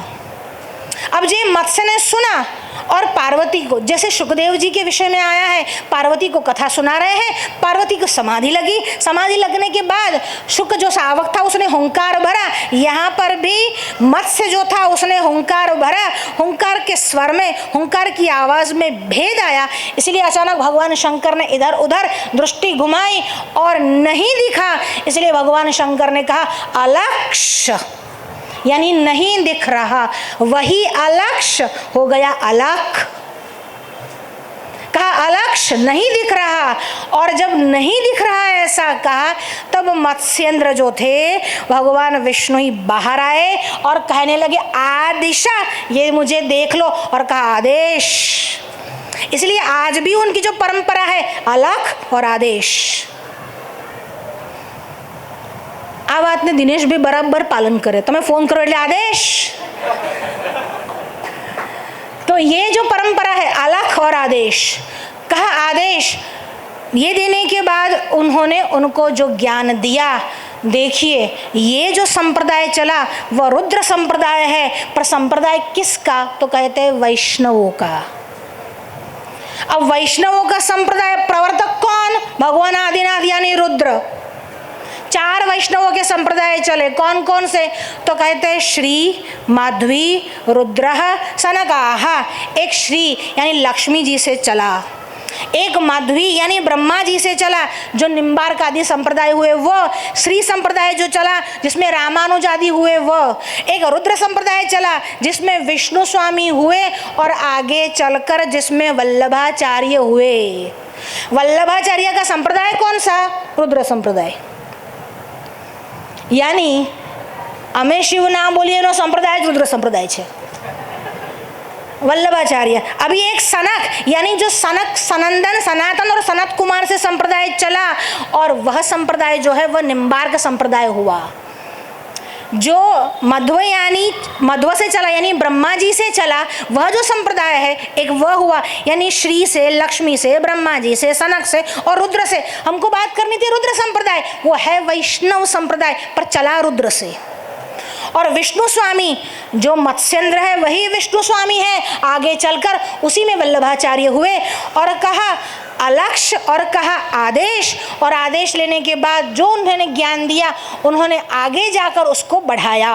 अब ये मत्स्य ने सुना और पार्वती को, जैसे सुखदेव जी के विषय में आया है, पार्वती को कथा सुना रहे हैं, पार्वती को समाधि लगी। समाधि लगने के बाद शुक जो सावक था उसने हुंकार भरा। यहाँ पर भी मत्स्य जो था उसने हुंकार भरा। हुंकार के स्वर में, हुंकार की आवाज में भेद आया। इसलिए अचानक भगवान शंकर ने इधर उधर दृष्टि घुमाई और नहीं दिखा। इसलिए भगवान शंकर ने कहा अलक्ष्य यानी नहीं दिख रहा, वही अलक्ष्य हो गया अलख। कहा अलक्ष्य नहीं दिख रहा, और जब नहीं दिख रहा ऐसा कहा तब मत्स्येंद्र जो थे भगवान विष्णु ही बाहर आए और कहने लगे आदिशा ये मुझे देख लो, और कहा आदेश। इसलिए आज भी उनकी जो परंपरा है अलख और आदेश। आ बात ने दिनेश भी बराबर पालन करे, તમે ફોન કરો એટલે आदेश। तो ये जो परंपरा है अलख और आदेश, कहा आदेश, ये देने के बाद उन्होंने उनको जो ज्ञान दिया, देखिए ये जो संप्रदाय चला वह रुद्र संप्रदाय है, पर संप्रदाय किसका? तो कहते हैं वैष्णवों का। अब वैष्णवों का संप्रदाय प्रवर्तक कौन? भगवान आदिनाथ यानी रुद्र। 4 वैष्णवों के संप्रदाय चले, कौन कौन से? तो कहते हैं श्री, माध्वी, रुद्र, सनकाह। एक श्री यानी लक्ष्मी जी से चला, एक माध्वी यानी ब्रह्मा जी से चला जो निम्बार्क आदि संप्रदाय हुए वो, श्री संप्रदाय जो चला जिसमें रामानुज आदि हुए वो, एक रुद्र संप्रदाय चला जिसमें विष्णु स्वामी हुए और आगे चलकर जिसमें वल्लभाचार्य हुए। वल्लभाचार्य का संप्रदाय कौन सा? रुद्र संप्रदाय। यानी અમે શિવ નામ બોલીએ એનો સંપ્રદાય જ रुद्र संप्रदाय છે, वल्लभाचार्य। अभी एक सनक यानी जो सनक, सनंदन, सनातन और सनत कुमार से संप्रदाय चला और वह संप्रदाय जो है वह निम्बार्क संप्रदाय हुआ। जो मध्व यानी मध्व से चला यानी ब्रह्मा जी से चला वह जो संप्रदाय है एक वह हुआ, यानी श्री से, लक्ष्मी से, ब्रह्मा जी से, सनक से और रुद्र से। हमको बात करनी थी रुद्र संप्रदाय, वो है वैष्णव संप्रदाय पर चला रुद्र से। और विष्णु स्वामी जो मत्स्येंद्र है वही विष्णु स्वामी है, आगे चलकर उसी में वल्लभाचार्य हुए। और कहा अलक्ष्य और कहा आदेश, और आदेश लेने के बाद जो उन्होंने ज्ञान दिया उन्होंने आगे जाकर उसको बढ़ाया।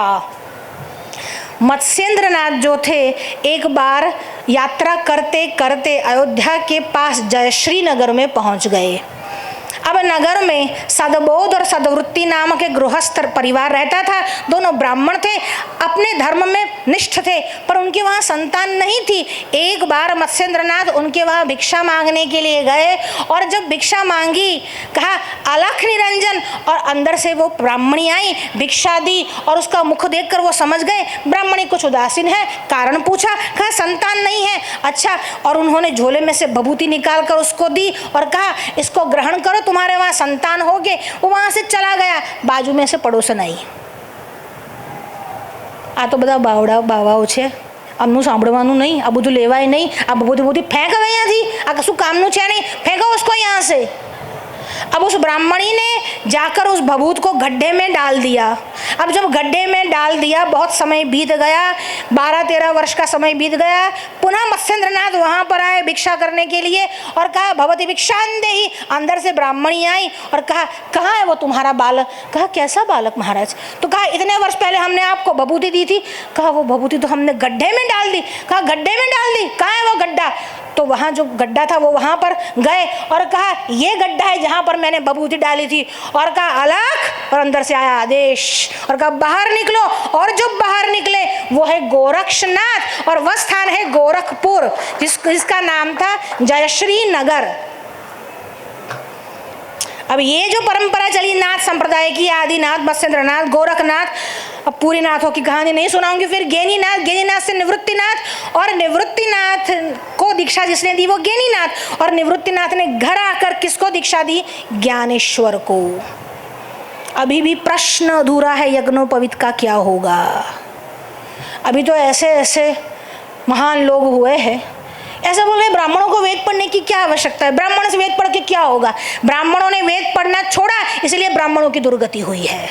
मत्स्येंद्र नाथ जो थे एक बार यात्रा करते करते अयोध्या के पास जयश्री नगर में पहुंच गए। अब नगर में सदबोध और सदवृत्ति नामक एक गृहस्थ परिवार रहता था। दोनों ब्राह्मण थे, अपने धर्म में निष्ठ थे, पर उनके वहाँ संतान नहीं थी। एक बार मत्स्येंद्रनाथ उनके वहाँ भिक्षा मांगने के लिए गए और जब भिक्षा मांगी, कहा अलख निरंजन, और अंदर से वो ब्राह्मणी आई, भिक्षा दी और उसका मुख देखकर वो समझ गए ब्राह्मणी कुछ उदासीन है। कारण पूछा, कहा संतान नहीं है। अच्छा, और उन्होंने झोले में से भभूति निकाल कर उसको दी और कहा इसको ग्रहण करो, तुम्हारे वहां संतान हो गए। वो वहां से चला गया। बाजू में से पड़ोसन आई, आ तो બધા બાવાઓ છે, આમનું સાંભળવાનું નહીં, આ બધું લેવાય નહીં, આ બધું ફેંક હવે અહીંયાથી, આ કશું કામનું છે નહીં, ફેંકો उसको यहाँ से। अब उस ब्राह्मणी ने जाकर उस भभूत को गड्ढे में डाल दिया। अब जब गड्ढे में डाल दिया बहुत समय बीत गया, 12-13 वर्ष का समय बीत गया। पुनः मत्स्येंद्रनाथ वहाँ पर आए भिक्षा करने के लिए और कहा भवती भिक्षान्देहि। अंदर से ब्राह्मणी आई और कहा कहाँ है वो तुम्हारा बालक? कहा कैसा बालक महाराज? तो कहा इतने वर्ष पहले हमने आपको भभूति दी थी। कहा वो भभूति तो हमने गड्ढे में डाल दी। कहा गड्ढे में डाल दी, कहाँ है वो गड्ढा? तो वहाँ जो गड्ढा था वो वहाँ पर गए और कहा ये गड्ढा है जहाँ पर मैंने भभूति डाली थी। और कहा अलख, और अंदर से आया आदेश और कहा बाहर निकलो। और जो बाहर निकले वो है गोरक्षनाथ और वह स्थान है गोरखपुर, जिसका नाम था जयश्री नगर। अब ये जो परंपरा चली नाथ संप्रदाय की, आदिनाथ, मत्स्येंद्रनाथ, गोरखनाथ, अब पूरी नाथों की कहानी नहीं सुनाऊंगी। फिर गेनीनाथ, गेनीनाथ से निवृत्तिनाथ, और निवृत्तिनाथ को दीक्षा जिसने दी वो गेनीनाथ, और निवृत्तिनाथ ने घर आकर किसको दीक्षा दी? ज्ञानेश्वर को। अभी भी प्रश्न अधूरा है, यज्ञोपवीत का क्या होगा? अभी तो ऐसे ऐसे महान लोग हुए हैं, ऐसा बोल रहे ब्राह्मणों को वेद पढ़ने की क्या आवश्यकता है? ब्राह्मण से वेद पढ़ के क्या होगा? ब्राह्मणों ने वेद पढ़ना छोड़ा, इसलिए ब्राह्मणों की दुर्गति हुई है।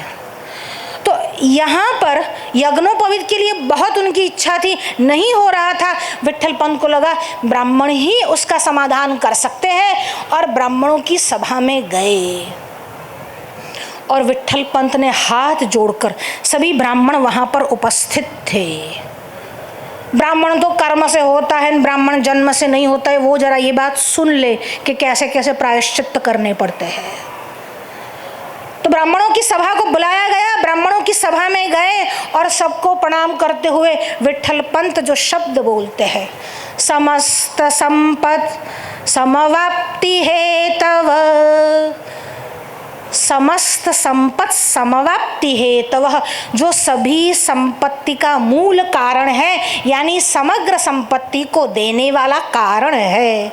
तो यहाँ पर यज्ञोपवीत के लिए बहुत उनकी इच्छा थी, नहीं हो रहा था। विट्ठल पंत को लगा ब्राह्मण ही उसका समाधान कर सकते हैं, और ब्राह्मणों की सभा में गए और विट्ठल पंत ने हाथ जोड़कर, सभी ब्राह्मण वहाँ पर उपस्थित थे। ब्राह्मण तो कर्म से होता है, ब्राह्मण जन्म से नहीं होता है। वो जरा ये बात सुन ले कि कैसे कैसे प्रायश्चित्त करने पड़ते हैं। तो ब्राह्मणों की सभा को बुलाया गया, ब्राह्मणों की सभा में गए और सबको प्रणाम करते हुए विट्ठल पंत जो शब्द बोलते हैं, समस्त संपत् समवाप्ति हेतव, समस्त संपत्ति समवाप्ति हेतव, जो सभी संपत्ति का मूल कारण है, यानी समग्र संपत्ति को देने वाला कारण है।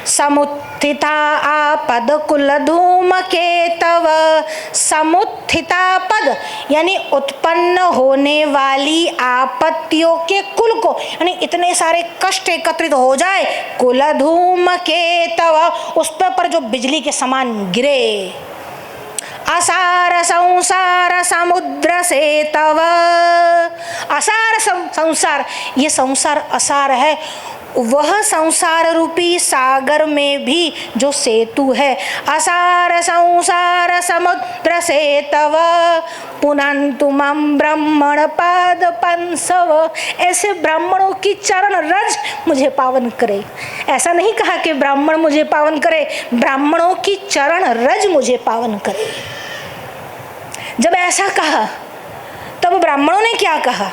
समुत्थिता आपद कुल धूम केतव तव समुत्थिता पद, यानी उत्पन्न होने वाली आपत्तियों के कुल को, यानी इतने सारे कष्ट एकत्रित हो जाए, कुल धूम के तव, उस पर जो बिजली के समान गिरे, असार संसार समुद्र से तव, असार संसार, ये संसार असार है, वह संसार रूपी सागर में भी जो सेतु है, असार संसार समुद्र से तव पुनन्तु मम ब्राह्मण पाद पंसव, ऐसे ब्राह्मणों की चरण रज मुझे पावन करे। ऐसा नहीं कहा कि ब्राह्मण मुझे पावन करे, ब्राह्मणों की चरण रज मुझे पावन करे। जब ऐसा कहा तब ब्राह्मणों ने क्या कहा?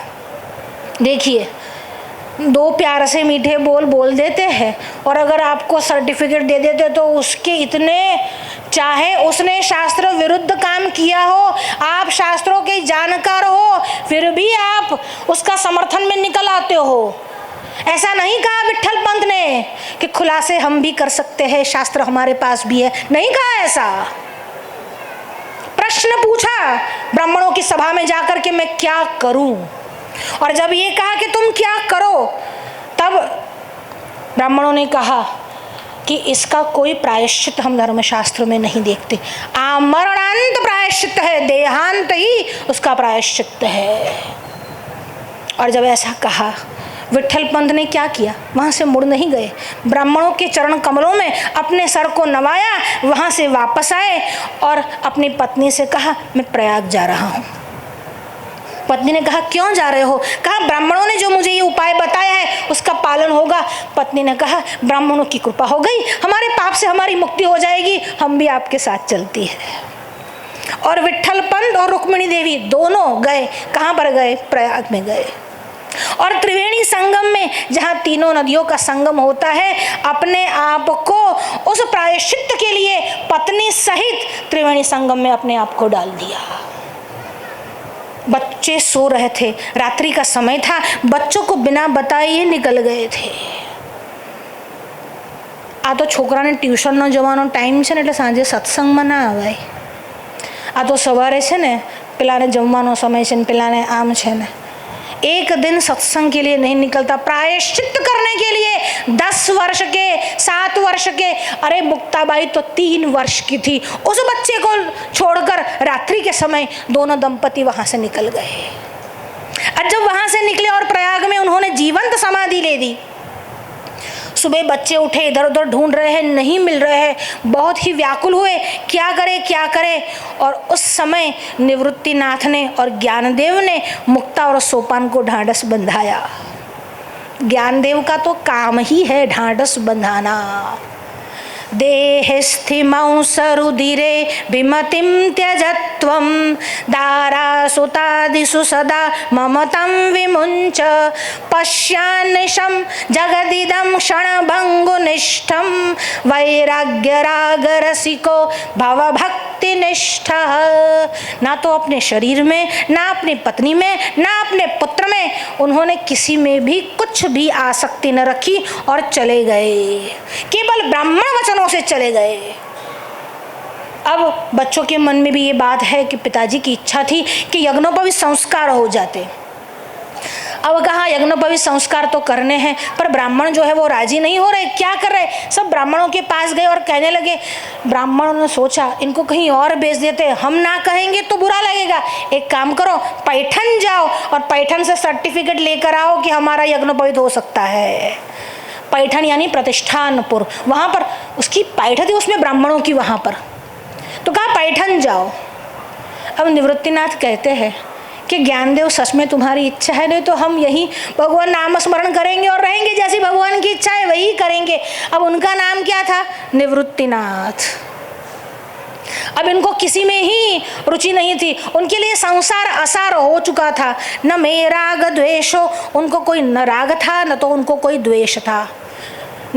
देखिए, दो प्यार से मीठे बोल बोल देते हैं और अगर आपको सर्टिफिकेट दे देते तो उसके इतने, चाहे उसने शास्त्र विरुद्ध काम किया हो, आप शास्त्रों के जानकार हो, फिर भी आप उसका समर्थन में निकल आते हो। ऐसा नहीं कहा विट्ठल पंत ने कि खुलासे हम भी कर सकते हैं, शास्त्र हमारे पास भी है, नहीं कहा ऐसा। प्रश्न पूछा ब्राह्मणों की सभा में जाकर के मैं क्या करूं, और जब ये कहा कि तुम क्या करो, तब ब्राह्मणों ने कहा कि इसका कोई प्रायश्चित हम धर्मशास्त्र में नहीं देखते, आमरणांत प्रायश्चित है, देहांत ही उसका प्रायश्चित है। और जब ऐसा कहा, विट्ठल पंत ने क्या किया? वहाँ से मुड़ नहीं गए, ब्राह्मणों के चरण कमलों में अपने सर को नवाया, वहाँ से वापस आए और अपनी पत्नी से कहा मैं प्रयाग जा रहा हूँ। पत्नी ने कहा क्यों जा रहे हो? कहा ब्राह्मणों ने जो मुझे ये उपाय बताया है उसका पालन होगा। पत्नी ने कहा ब्राह्मणों की कृपा हो गई, हमारे पाप से हमारी मुक्ति हो जाएगी, हम भी आपके साथ चलती है। और विट्ठल पंत और रुक्मिणी देवी दोनों गए, कहाँ पर गए? प्रयाग में गए। और त्रिवेणी संगम में, जहाँ तीनों नदियों का संगम होता है, अपने आप को उस प्रायश्चित के लिए पत्नी सहित त्रिवेणी संगम में अपने आप को डाल दिया। बच्चे सो रहे थे, रात्रि का समय था, बच्चों को बिना बताए निकल गए थे। आ तो छोकराने ट्यूशनનો જવાનો ટાઈમ છે ને એટલે સાંજે સત્સંગમાં ના આવાય। આ તો સવારે છે ને પેલાને જમવાનો સમય છે ને પેલાને આમ છે ને, एक दिन सत्संग के लिए नहीं निकलता, प्रायश्चित करने के लिए 10 वर्ष के, 7 वर्ष के, अरे मुक्ताबाई तो 3 वर्ष की थी, उस बच्चे को छोड़कर रात्रि के समय दोनों दंपति वहां से निकल गए। और जब वहां से निकले और प्रयाग में उन्होंने जीवंत समाधि ले दी, सुबह बच्चे उठे, इधर उधर ढूंढ रहे हैं, नहीं मिल रहे हैं, बहुत ही व्याकुल हुए, क्या करे क्या करे। और उस समय निवृत्तिनाथ ने और ज्ञानदेव ने मुक्ता और सोपान को ढांढस बंधाया। ज्ञानदेव का तो काम ही है ढांढस बंधाना। देहस्थिमौ सरुधिरे विमतिं त्यजत्वं दारासुतादिषु सदा ममतं विमुञ्च पश्यान्निशं जगदिदं क्षणभङ्गुनिष्ठं वैराग्यरागरसिको भवभक्तिनिष्ठः। ना तो अपने शरीर में, ना अपनी पत्नी में, ना अपने पुत्र में उन्होंने किसी में भी कुछ भी आसक्ति न रखी और चले गए, केवल ब्राह्मण वचनों से चले गए। अब बच्चों के मन में भी ये बात है कि पिताजी की इच्छा थी कि यज्ञोपवीत संस्कार हो जाते। अब कहा यज्ञोपवीत संस्कार तो करने हैं, पर ब्राह्मण जो है वो राजी नहीं हो रहे। क्या कर रहे? सब ब्राह्मणों के पास गए और कहने लगे, ब्राह्मणों ने सोचा इनको कहीं और भेज देते, हम ना कहेंगे तो बुरा लगेगा, एक काम करो पैठन जाओ और पैठन से सर्टिफिकेट लेकर आओ कि हमारा यज्ञोपवीत हो सकता है। पैठन यानी प्रतिष्ठानपुर, वहाँ पर उसकी पैठ थी, उसमें ब्राह्मणों की, वहाँ पर तो कहा पैठन जाओ। अब निवृत्तिनाथ कहते हैं कि ज्ञानदेव सच में तुम्हारी इच्छा है, नहीं तो हम यही भगवान नाम स्मरण करेंगे और रहेंगे, जैसी भगवान की इच्छा है वही करेंगे। अब उनका नाम क्या था? निवृत्तिनाथ। अब इनको किसी में ही रुचि नहीं थी, उनके लिए संसार असार हो चुका था। न मे राग द्वेषो, उनको कोई न राग था न तो उनको कोई द्वेष था,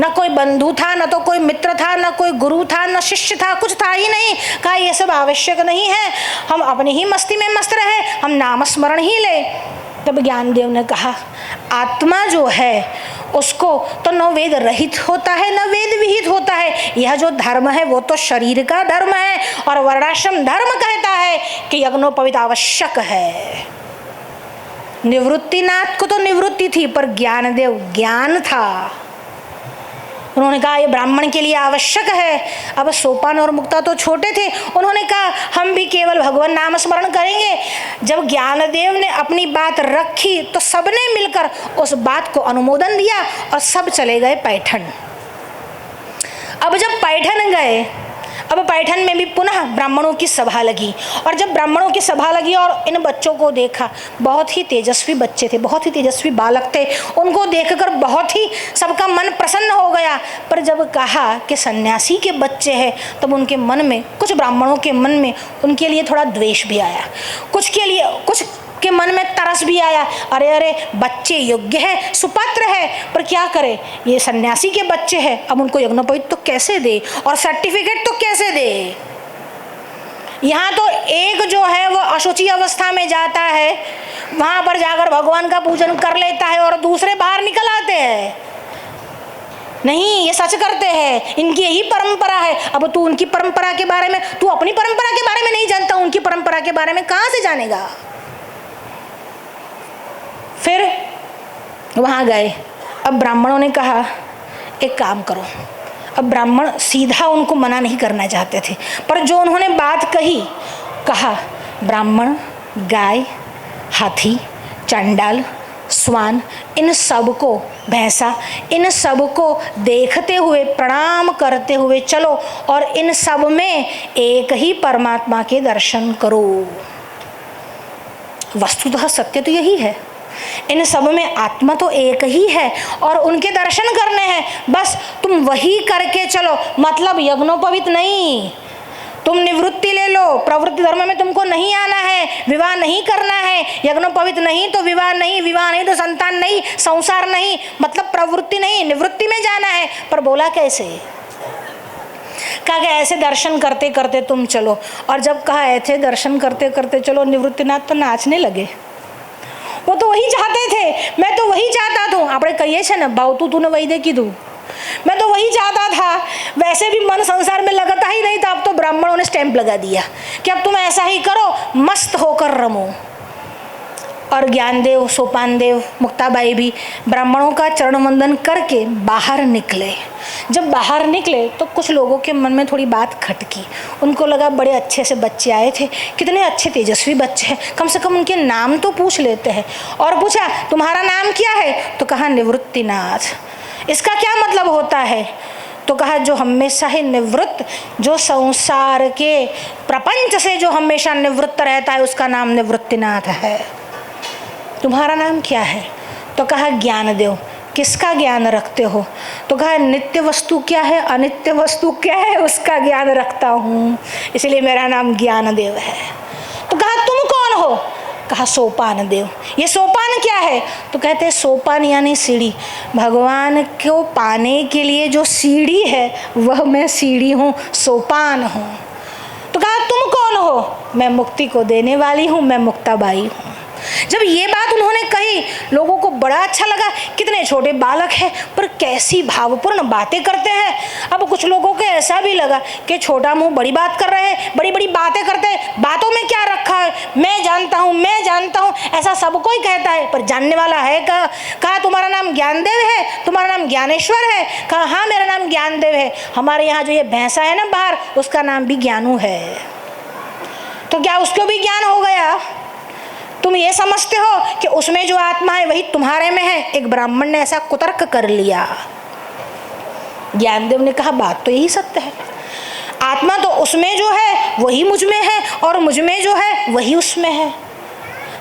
न कोई बंधु था न तो कोई मित्र था, न कोई गुरु था न शिष्य था, कुछ था ही नहीं। कहा ये सब आवश्यक नहीं है, हम अपनी ही मस्ती में मस्त रहे, हम नाम स्मरण ही ले। तब ज्ञानदेव ने कहा आत्मा जो है उसको तो न वेद रहित होता है न वेद विहित होता है। यह जो धर्म है वो तो शरीर का धर्म है, और वर्णाश्रम धर्म कहता है कि यज्ञोपवीत आवश्यक है। निवृत्तिनाथ को तो निवृत्ति थी, पर ज्ञानदेव ज्ञान था। उन्होंने कहा ये ब्राह्मण के लिए आवश्यक है। अब सोपान और मुक्ता तो छोटे थे, उन्होंने कहा हम भी केवल भगवान नाम स्मरण करेंगे। जब ज्ञानदेव ने अपनी बात रखी तो सबने मिलकर उस बात को अनुमोदन दिया और सब चले गए पैठन। अब जब पैठन गए, अब पैठन में भी पुनः ब्राह्मणों की सभा लगी, और जब ब्राह्मणों की सभा लगी और इन बच्चों को देखा, बहुत ही तेजस्वी बच्चे थे, बहुत ही तेजस्वी बालक थे, उनको देखकर बहुत ही सबका मन प्रसन्न हो गया। पर जब कहा कि सन्यासी के बच्चे हैं, तब उनके मन में, कुछ ब्राह्मणों के मन में उनके लिए थोड़ा द्वेष भी आया, कुछ के मन में तरस भी आया। अरे अरे बच्चे योग्य है, सुपात्र है, पर क्या करे, ये सन्यासी के बच्चे हैं, अब उनको यज्ञोपवीत तो कैसे दे और सर्टिफिकेट तो कैसे दे। यहाँ तो एक जो है वो अशुचि अवस्था में जाता है, वहाँ पर जाकर भगवान का पूजन कर लेता है, और दूसरे बाहर निकल आते हैं। नहीं, ये सच करते हैं, इनकी यही परंपरा है। अब तू उनकी परंपरा के बारे में, तू अपनी परंपरा के बारे में नहीं जानता, उनकी परंपरा के बारे में कहाँ से जानेगा। फिर वहाँ गए। अब ब्राह्मणों ने कहा एक काम करो। अब ब्राह्मण सीधा उनको मना नहीं करना चाहते थे, पर जो उन्होंने बात कहा ब्राह्मण गाय, हाथी, चंडाल, स्वान, इन सब को, भैंसा, इन सब को देखते हुए प्रणाम करते हुए चलो, और इन सब में एक ही परमात्मा के दर्शन करो। वस्तुतः सत्य तो यही है, इन सब में आत्मा तो एक ही है और उनके दर्शन करने हैं। बस तुम वही करके चलो, मतलब यज्ञोपवीत नहीं, तुम निवृत्ति ले लो। प्रवृत्ति धर्म में तुमको नहीं आना है, विवाह नहीं करना है। यज्ञोपवीत नहीं तो विवाह नहीं, विवाह नहीं तो संतान नहीं, संसार नहीं, मतलब प्रवृत्ति नहीं, निवृत्ति में जाना है। पर बोला कैसे? कहा कि ऐसे दर्शन करते करते तुम चलो। और जब कहा ऐसे दर्शन करते करते चलो, निवृत्तिनाथ तो नाचने लगे। वो तो वही चाहते थे, मैं तो वही चाहता था। आपने कहिए छे ना, बावतू तूने वही दे कीधु, मैं तो वही चाहता था। वैसे भी मन संसार में लगता ही नहीं था, अब तो ब्राह्मणों ने स्टैंप लगा दिया कि अब तुम ऐसा ही करो, मस्त होकर रमो। और ज्ञानदेव, सोपानदेव, मुक्ताबाई भी ब्राह्मणों का चरण वंदन करके बाहर निकले। जब बाहर निकले तो कुछ लोगों के मन में थोड़ी बात खटकी। उनको लगा बड़े अच्छे से बच्चे आए थे, कितने अच्छे तेजस्वी बच्चे हैं, कम से कम उनके नाम तो पूछ लेते हैं। और पूछा तुम्हारा नाम क्या है? तो कहा निवृत्तिनाथ। इसका क्या मतलब होता है? तो कहा जो हमेशा ही निवृत्त, जो संसार के प्रपंच से जो हमेशा निवृत्त रहता है, उसका नाम निवृत्तिनाथ है। तुम्हारा नाम क्या है? तो कहा ज्ञानदेव। किसका ज्ञान रखते हो? तो कहा नित्य वस्तु क्या है, अनित्य वस्तु क्या है, उसका ज्ञान रखता हूँ, इसलिए मेरा नाम ज्ञानदेव है। तो कहा तुम कौन हो? कहा सोपान देव। ये सोपान क्या है? तो कहते हैं सोपान यानी सीढ़ी। भगवान को पाने के लिए जो सीढ़ी है वह मैं सीढ़ी हूँ, सोपान हूँ। तो कहा तुम कौन हो? मैं मुक्ति को देने वाली हूँ, मैं मुक्ताबाई हूँ। जब ये बात उन्होंने कही, लोगों को बड़ा अच्छा लगा। कितने छोटे बालक हैं, पर कैसी भावपूर्ण बातें करते हैं। अब कुछ लोगों को ऐसा भी लगा कि छोटा मुंह बड़ी बात कर रहे हैं, बड़ी बड़ी बातें करते हैं, बातों में क्या रखा है, मैं जानता हूँ, मैं जानता हूँ, ऐसा सबको ही कहता है, पर जानने वाला है कहाँ? कहा तुम्हारा नाम ज्ञानदेव है? तुम्हारा नाम ज्ञानेश्वर है? कहा हाँ मेरा नाम ज्ञानदेव है। हमारे यहाँ जो ये भैंसा है ना बाहर, उसका नाम भी ज्ञानू है। तो क्या उसको भी ज्ञान हो गया? तुम ये समझते हो कि उसमें जो आत्मा है वही तुम्हारे में है? एक ब्राह्मण ने ऐसा कुतर्क कर लिया। ज्ञानदेव ने कहा बात तो यही सत्य है, आत्मा तो उसमें जो है वही मुझ में है, और मुझ में जो है वही उसमें है।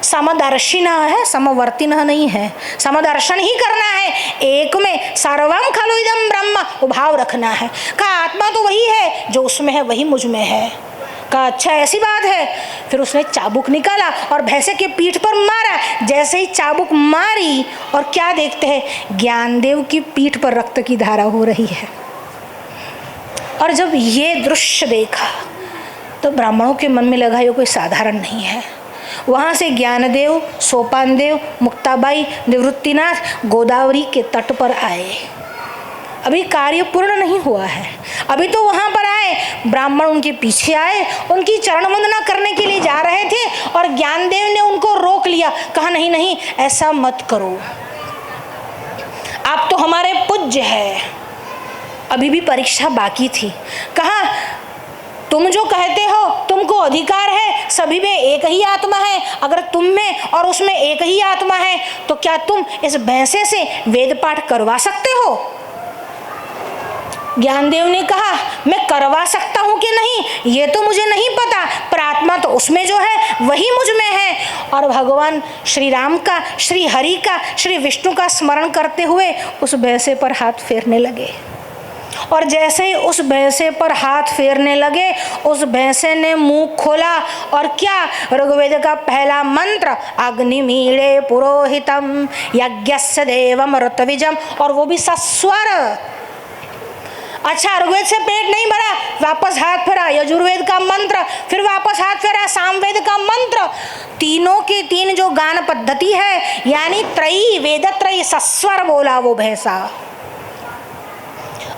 समदर्शिन है, समवर्तिन नहीं है। समदर्शन ही करना है, एक में सर्वम खलु इदं ब्रह्म भाव रखना है। कहा आत्मा तो वही है, जो उसमें है वही मुझ में है। कहा अच्छा ऐसी बात है। फिर उसने चाबुक निकाला और भैंसे के पीठ पर मारा। जैसे ही चाबुक मारी, और क्या देखते हैं, ज्ञानदेव की पीठ पर रक्त की धारा हो रही है। और जब ये दृश्य देखा तो ब्राह्मणों के मन में लगा ये कोई साधारण नहीं है। वहाँ से ज्ञानदेव, सोपानदेव, मुक्ताबाई, निवृत्तिनाथ गोदावरी के तट पर आए। अभी कार्य पूर्ण नहीं हुआ है, अभी तो वहाँ पर आए, ब्राह्मण उनके पीछे आए, उनकी चरण वंदना करने के लिए जा रहे थे और ज्ञानदेव ने उनको रोक लिया, कहा नहीं नहीं ऐसा मत करो, आप तो हमारे पूज्य है। अभी भी परीक्षा बाकी थी। कहा तुम जो कहते हो तुमको अधिकार है, सभी में एक ही आत्मा है, अगर तुम में और उसमें एक ही आत्मा है तो क्या तुम इस भैंसे से वेद पाठ करवा सकते हो? ज्ञानदेव ने कहा मैं करवा सकता हूँ कि नहीं ये तो मुझे नहीं पता, पर आत्मा तो उसमें जो है वही मुझ में है। और भगवान श्री राम का, श्री हरि का, श्री विष्णु का स्मरण करते हुए उस भैंसे पर हाथ फेरने लगे। और जैसे ही उस भैंसे पर हाथ फेरने लगे, उस भैंसे ने मुंह खोला और क्या, ऋग्वेद का पहला मंत्र अग्निमीड़े पुरोहितम यज्ञस्य देवम ऋतविजम, और वो भी सस्वर। अच्छा, ऋग्वेद से पेट नहीं भरा, वापस हाथ फेरा, यजुर्वेद का मंत्र, फिर वापस हाथ फेरा, सामवेद का मंत्र, तीनों के तीन जो गान पद्धति है, यानी त्रयी वेद त्रयी सस्वर बोला वो भैंसा।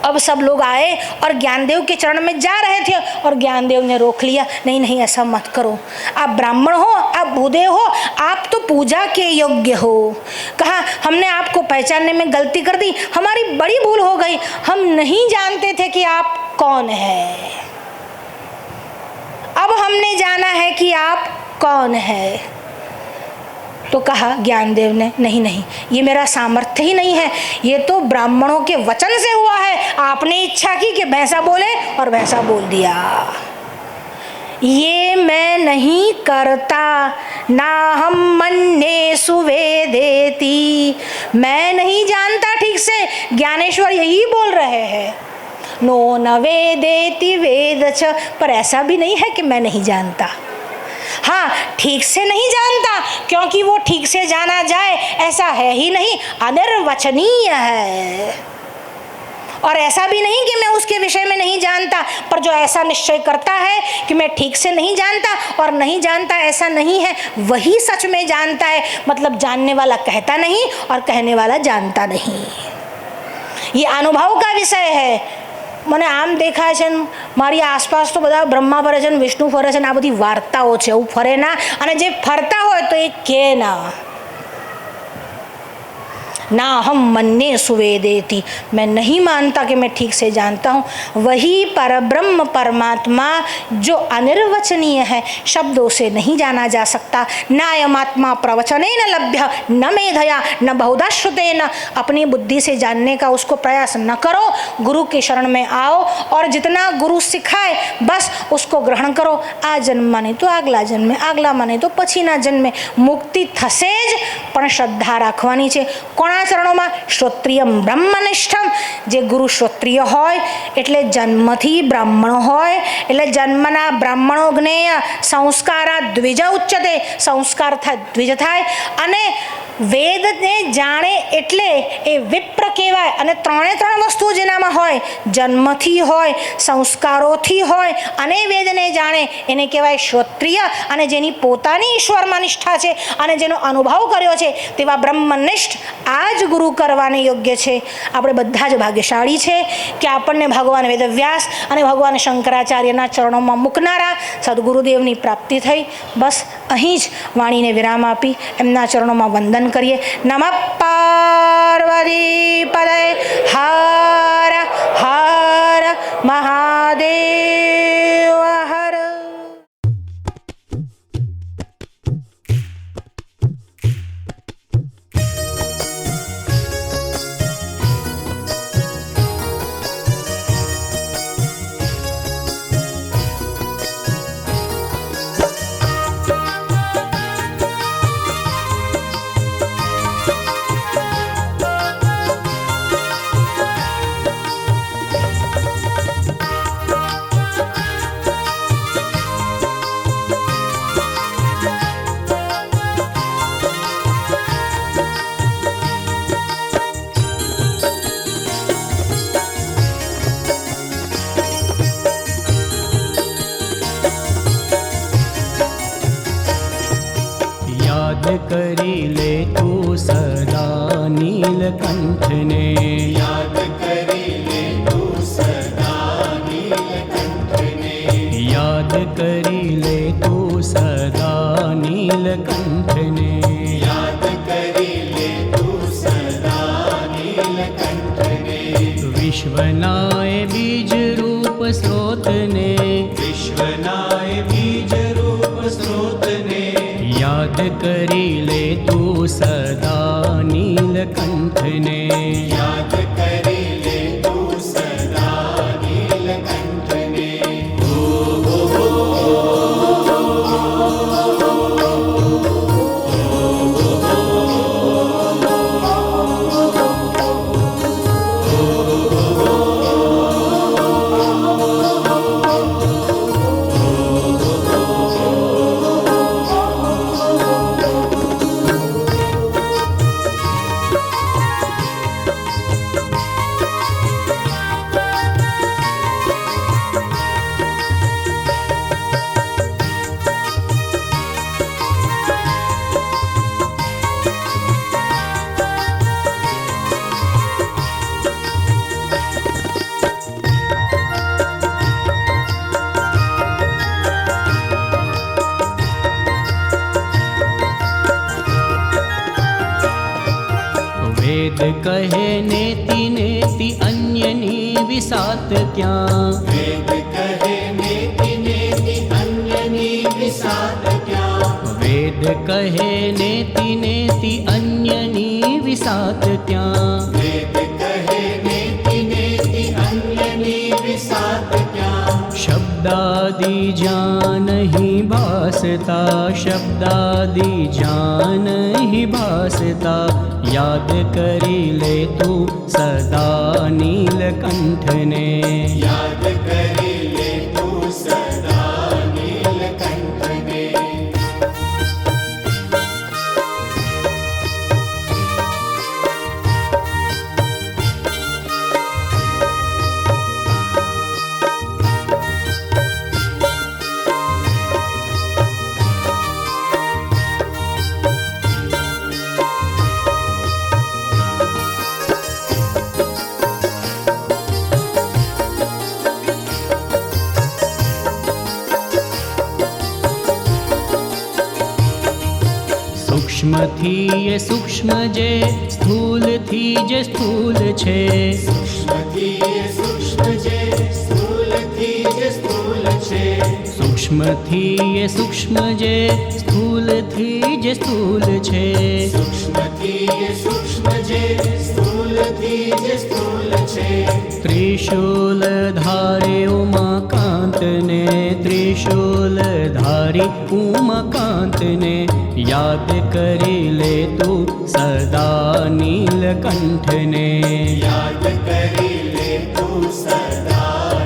अब सब लोग आए और ज्ञानदेव के चरण में जा रहे थे और ज्ञानदेव ने रोक लिया, नहीं नहीं ऐसा मत करो, आप ब्राह्मण हो, आप भूदेव हो, आप तो पूजा के योग्य हो। कहा हमने आपको पहचानने में गलती कर दी, हमारी बड़ी भूल हो गई, हम नहीं जानते थे कि आप कौन है, अब हमने जाना है कि आप कौन है। तो कहा ज्ञानदेव ने नहीं नहीं ये मेरा सामर्थ्य ही नहीं है, ये तो ब्राह्मणों के वचन से हुआ है, आपने इच्छा की कि भैंसा बोले और भैंसा बोल दिया, ये मैं नहीं करता, ना हम मन्ने सुवेदेति, मैं नहीं जानता ठीक से, ज्ञानेश्वर यही बोल रहे हैं, नो न वेदेति वेद च, पर ऐसा भी नहीं है कि मैं नहीं जानता। हाँ, ठीक से नहीं जानता, क्योंकि वो ठीक से जाना जाए ऐसा है ही नहीं, अनिर्वचनीय है। और ऐसा भी नहीं कि मैं उसके विषय में नहीं जानता, पर जो ऐसा निश्चय करता है कि मैं ठीक से नहीं जानता और नहीं जानता ऐसा नहीं है, वही सच में जानता है। मतलब जानने वाला कहता नहीं और कहने वाला जानता नहीं, ये अनुभव का विषय है। મને આમ દેખાય છે મારી આસપાસ તો બધા બ્રહ્મા ફરે છે, વિષ્ણુ ફરે છે, આ બધી વાર્તાઓ છે, એવું ફરે ના, અને જે ફરતા હોય તો એ કે ના, ना हम मन्ने सुवेदेति, मैं नहीं मानता कि मैं ठीक से जानता हूँ, वही परब्रह्म परमात्मा जो अनिर्वचनीय है, शब्दों से नहीं जाना जा सकता। नायमात्मा प्रवचनेन लभ्य न मेधया न बहुधा श्रुतेन, अपनी बुद्धि से जानने का उसको प्रयास न करो, गुरु के शरण में आओ और जितना गुरु सिखाए बस उसको ग्रहण करो। आ जन्म माने तो આગલા જન્મે, આગલા માને તો પછીના જન્મે મુક્તિ થશે જ, પણ શ્રદ્ધા રાખવાની છે। કોના ચરણોમાં? શ્રોત્રિયમ બ્રહ્મનિષ્ઠમ, જે ગુરુ શ્રોત્રિય હોય એટલે જન્મથી બ્રાહ્મણ હોય, એટલે જન્મના બ્રાહ્મણો જ્ઞેય સંસ્કારા દ્વિજ ઉચ્ચતે, સંસ્કાર થાય દ્વિજ થાય, અને વેદને જાણે એટલે એ વિપ્ર કહેવાય। અને ત્રણે ત્રણ વસ્તુઓ જેનામાં હોય, જન્મથી હોય, સંસ્કારોથી હોય અને વેદને જાણે એને કહેવાય શ્રોત્રિય। અને જેની પોતાની ઈશ્વરમાં નિષ્ઠા છે અને જેનો અનુભવ કર્યો છે તેવા બ્રહ્મનિષ્ઠ આ જ ગુરુ કરવાને યોગ્ય છે। આપણે બધા જ ભાગ્યશાળી છે કે આપણને ભગવાન વેદવ્યાસ અને ભગવાન શંકરાચાર્યના ચરણોમાં મૂકનારા સદગુરુદેવની પ્રાપ્તિ થઈ। બસ અહીં જ વાણીને વિરામ આપી એમના ચરણોમાં વંદન કરીએ। નમઃ પાર્વતી પદય, હર હર મહાદેવ હર। करी ले तू सदा नीलकंठ ने, याद करी ले तू सदा नीलकंठ ने, याद करी ले तू सदा नीलकंठ ने, याद करी ले तू सदा नीलकंठ ने, विश्वनाय बीज रूप स्रोत ने, विश्वनाय बीज रूप स्रोत ने, याद करी ले तू सदा नीलकंठ ने, याद करी ले तू सदा नीलकंठ ने। वेद कहे नेति नेति अन्यनी विसात क्या, वेद कहे नेति नेति अन्यनी विसात क्या, वेद कहे नेति नेति अन्यनी विसात क्या, वेद कहे नेति नेति अन्यनी विसात क्या, शब्दादि जान ही भासता, शब्दादि जान ही भासता, याद करी ले तू सदा नीलकंठ ने, याद करी ले तू सदा नीलकंठ ने। सूक्ष्म थी ये सूक्ष्म जे स्थूल थी जे स्थूल छे, सूक्ष्म थी ये सूक्ष्म जे स्थूल थी जे स्थूल छे, सूक्ष्म थी ये सूक्ष्म जे स्थूल थी जे स्थूल छे, सूक्ष्म थी ये सूक्ष्म जे स्थूल थी जे स्थूल छे, त्रिशूल धारे उमाकांत ने, त्रिशूल धारी उमाकांत ने, याद करी ले तू सदा नीलकंठ ने, याद करी ले तू सदा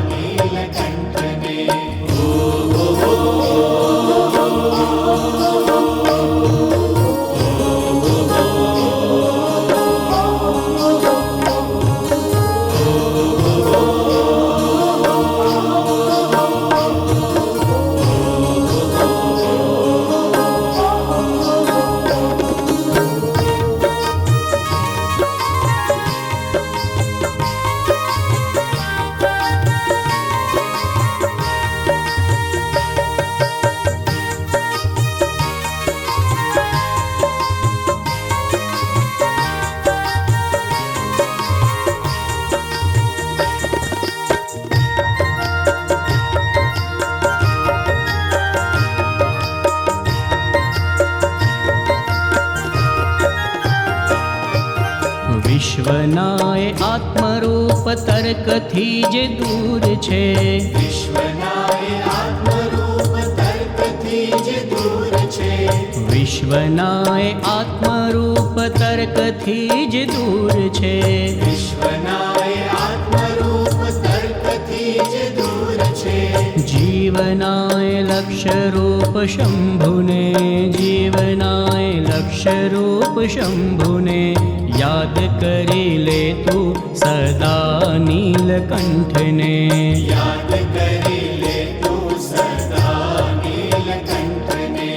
नीलकंठ ने। વિશ્વનાય આત્મરૂપ તર્કથી જે દૂર છે, વિશ્વનાય આત્મરૂપ તર્કથી જે દૂર છે, વિશ્વનાય આત્મરૂપ તર્કથી જે દૂર છે, વિશ્વનાય આત્મરૂપ તર્કથી જે દૂર છે, જીવનાય લક્ષરૂપ શંભુને, જીવનાય લક્ષરૂપ શંભુને, યાદ કરી લે તું સદા નીલકંઠને, યાદ કરી લે તું સદા નીલકંઠને।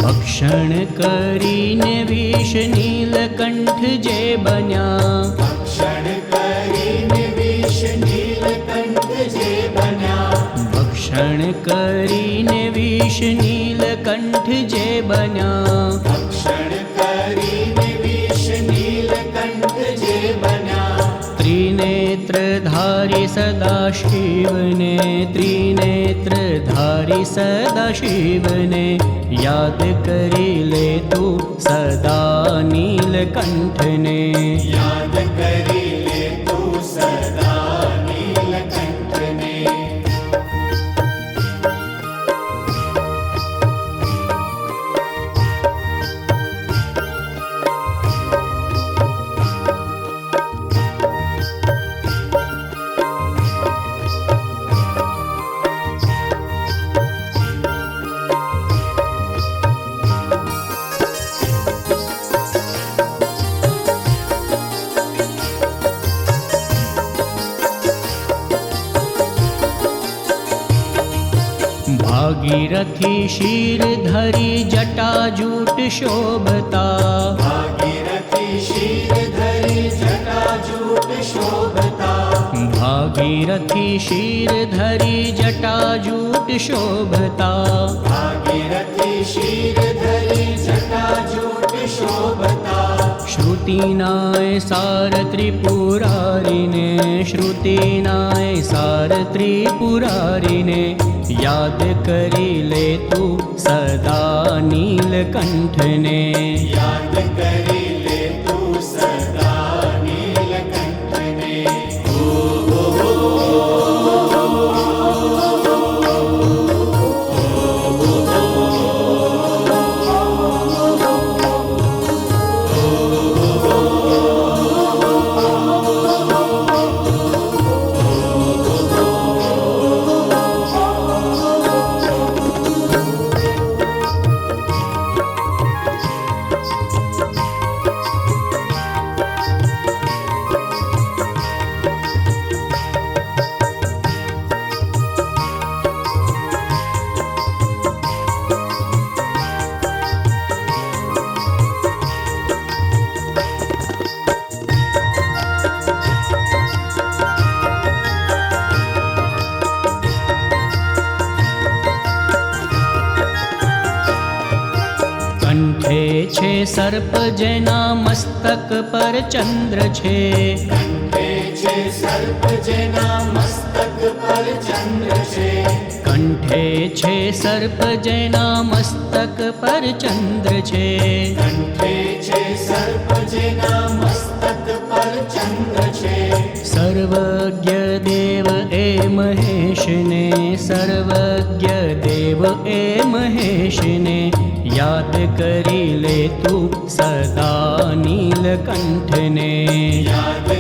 ભક્ષણ કરીને વિષ નીલકંઠ જે બન્યા, ભક્ષણ કરીને વિષ નીલકંઠ જે બન્યા, ભક્ષણ કરીને વિષ નીલકંઠ જે બન્યા, ભક્ષણ કરીને વિષ નીલકંઠ જે બન્યા, ત્રિનેત્રધારી સદાશિવને, ત્રિનેત્રધારી સદાશિવને યાદ કરી લે તું સદા નીલકંઠને, યાદ કરી લે તું સદા નીલકંઠને. ભાગીરથી શિર ધરી જટાજૂટ શોભતા, ભાગીરથી શિર ધરી જટાજૂટ શોભતા, ભાગીરથી શિર ધરી જટાજૂટ શોભતા, ભાગીરથી શિર ધરી જટાજૂટ શોભતા, શ્રુતિનાય સાર ત્રિપુરારીને, શ્રુતિનાય સાર ત્રિપુરારીને યાદ કરી લે તું સદા નીલકંઠને, યાદ કરી લે તું સદા નીલકંઠને. કંઠે છે સર્પ જેના મસ્તક પર ચંદ્ર છે, કંઠે છે સર્પ જેના મસ્તક પર ચંદ્ર છે, કંઠે છે સર્પ જેના મસ્તક પર ચંદ્ર છે, કંઠે છે સર્પ જેના મસ્તક પર ચંદ્ર છે, સર્વજ્ઞ દેવ એ મહેશને, સર્વજ્ઞ દેવ એ મહેશને યાદ કરી લે તું સદા નીલકંઠને, યાદ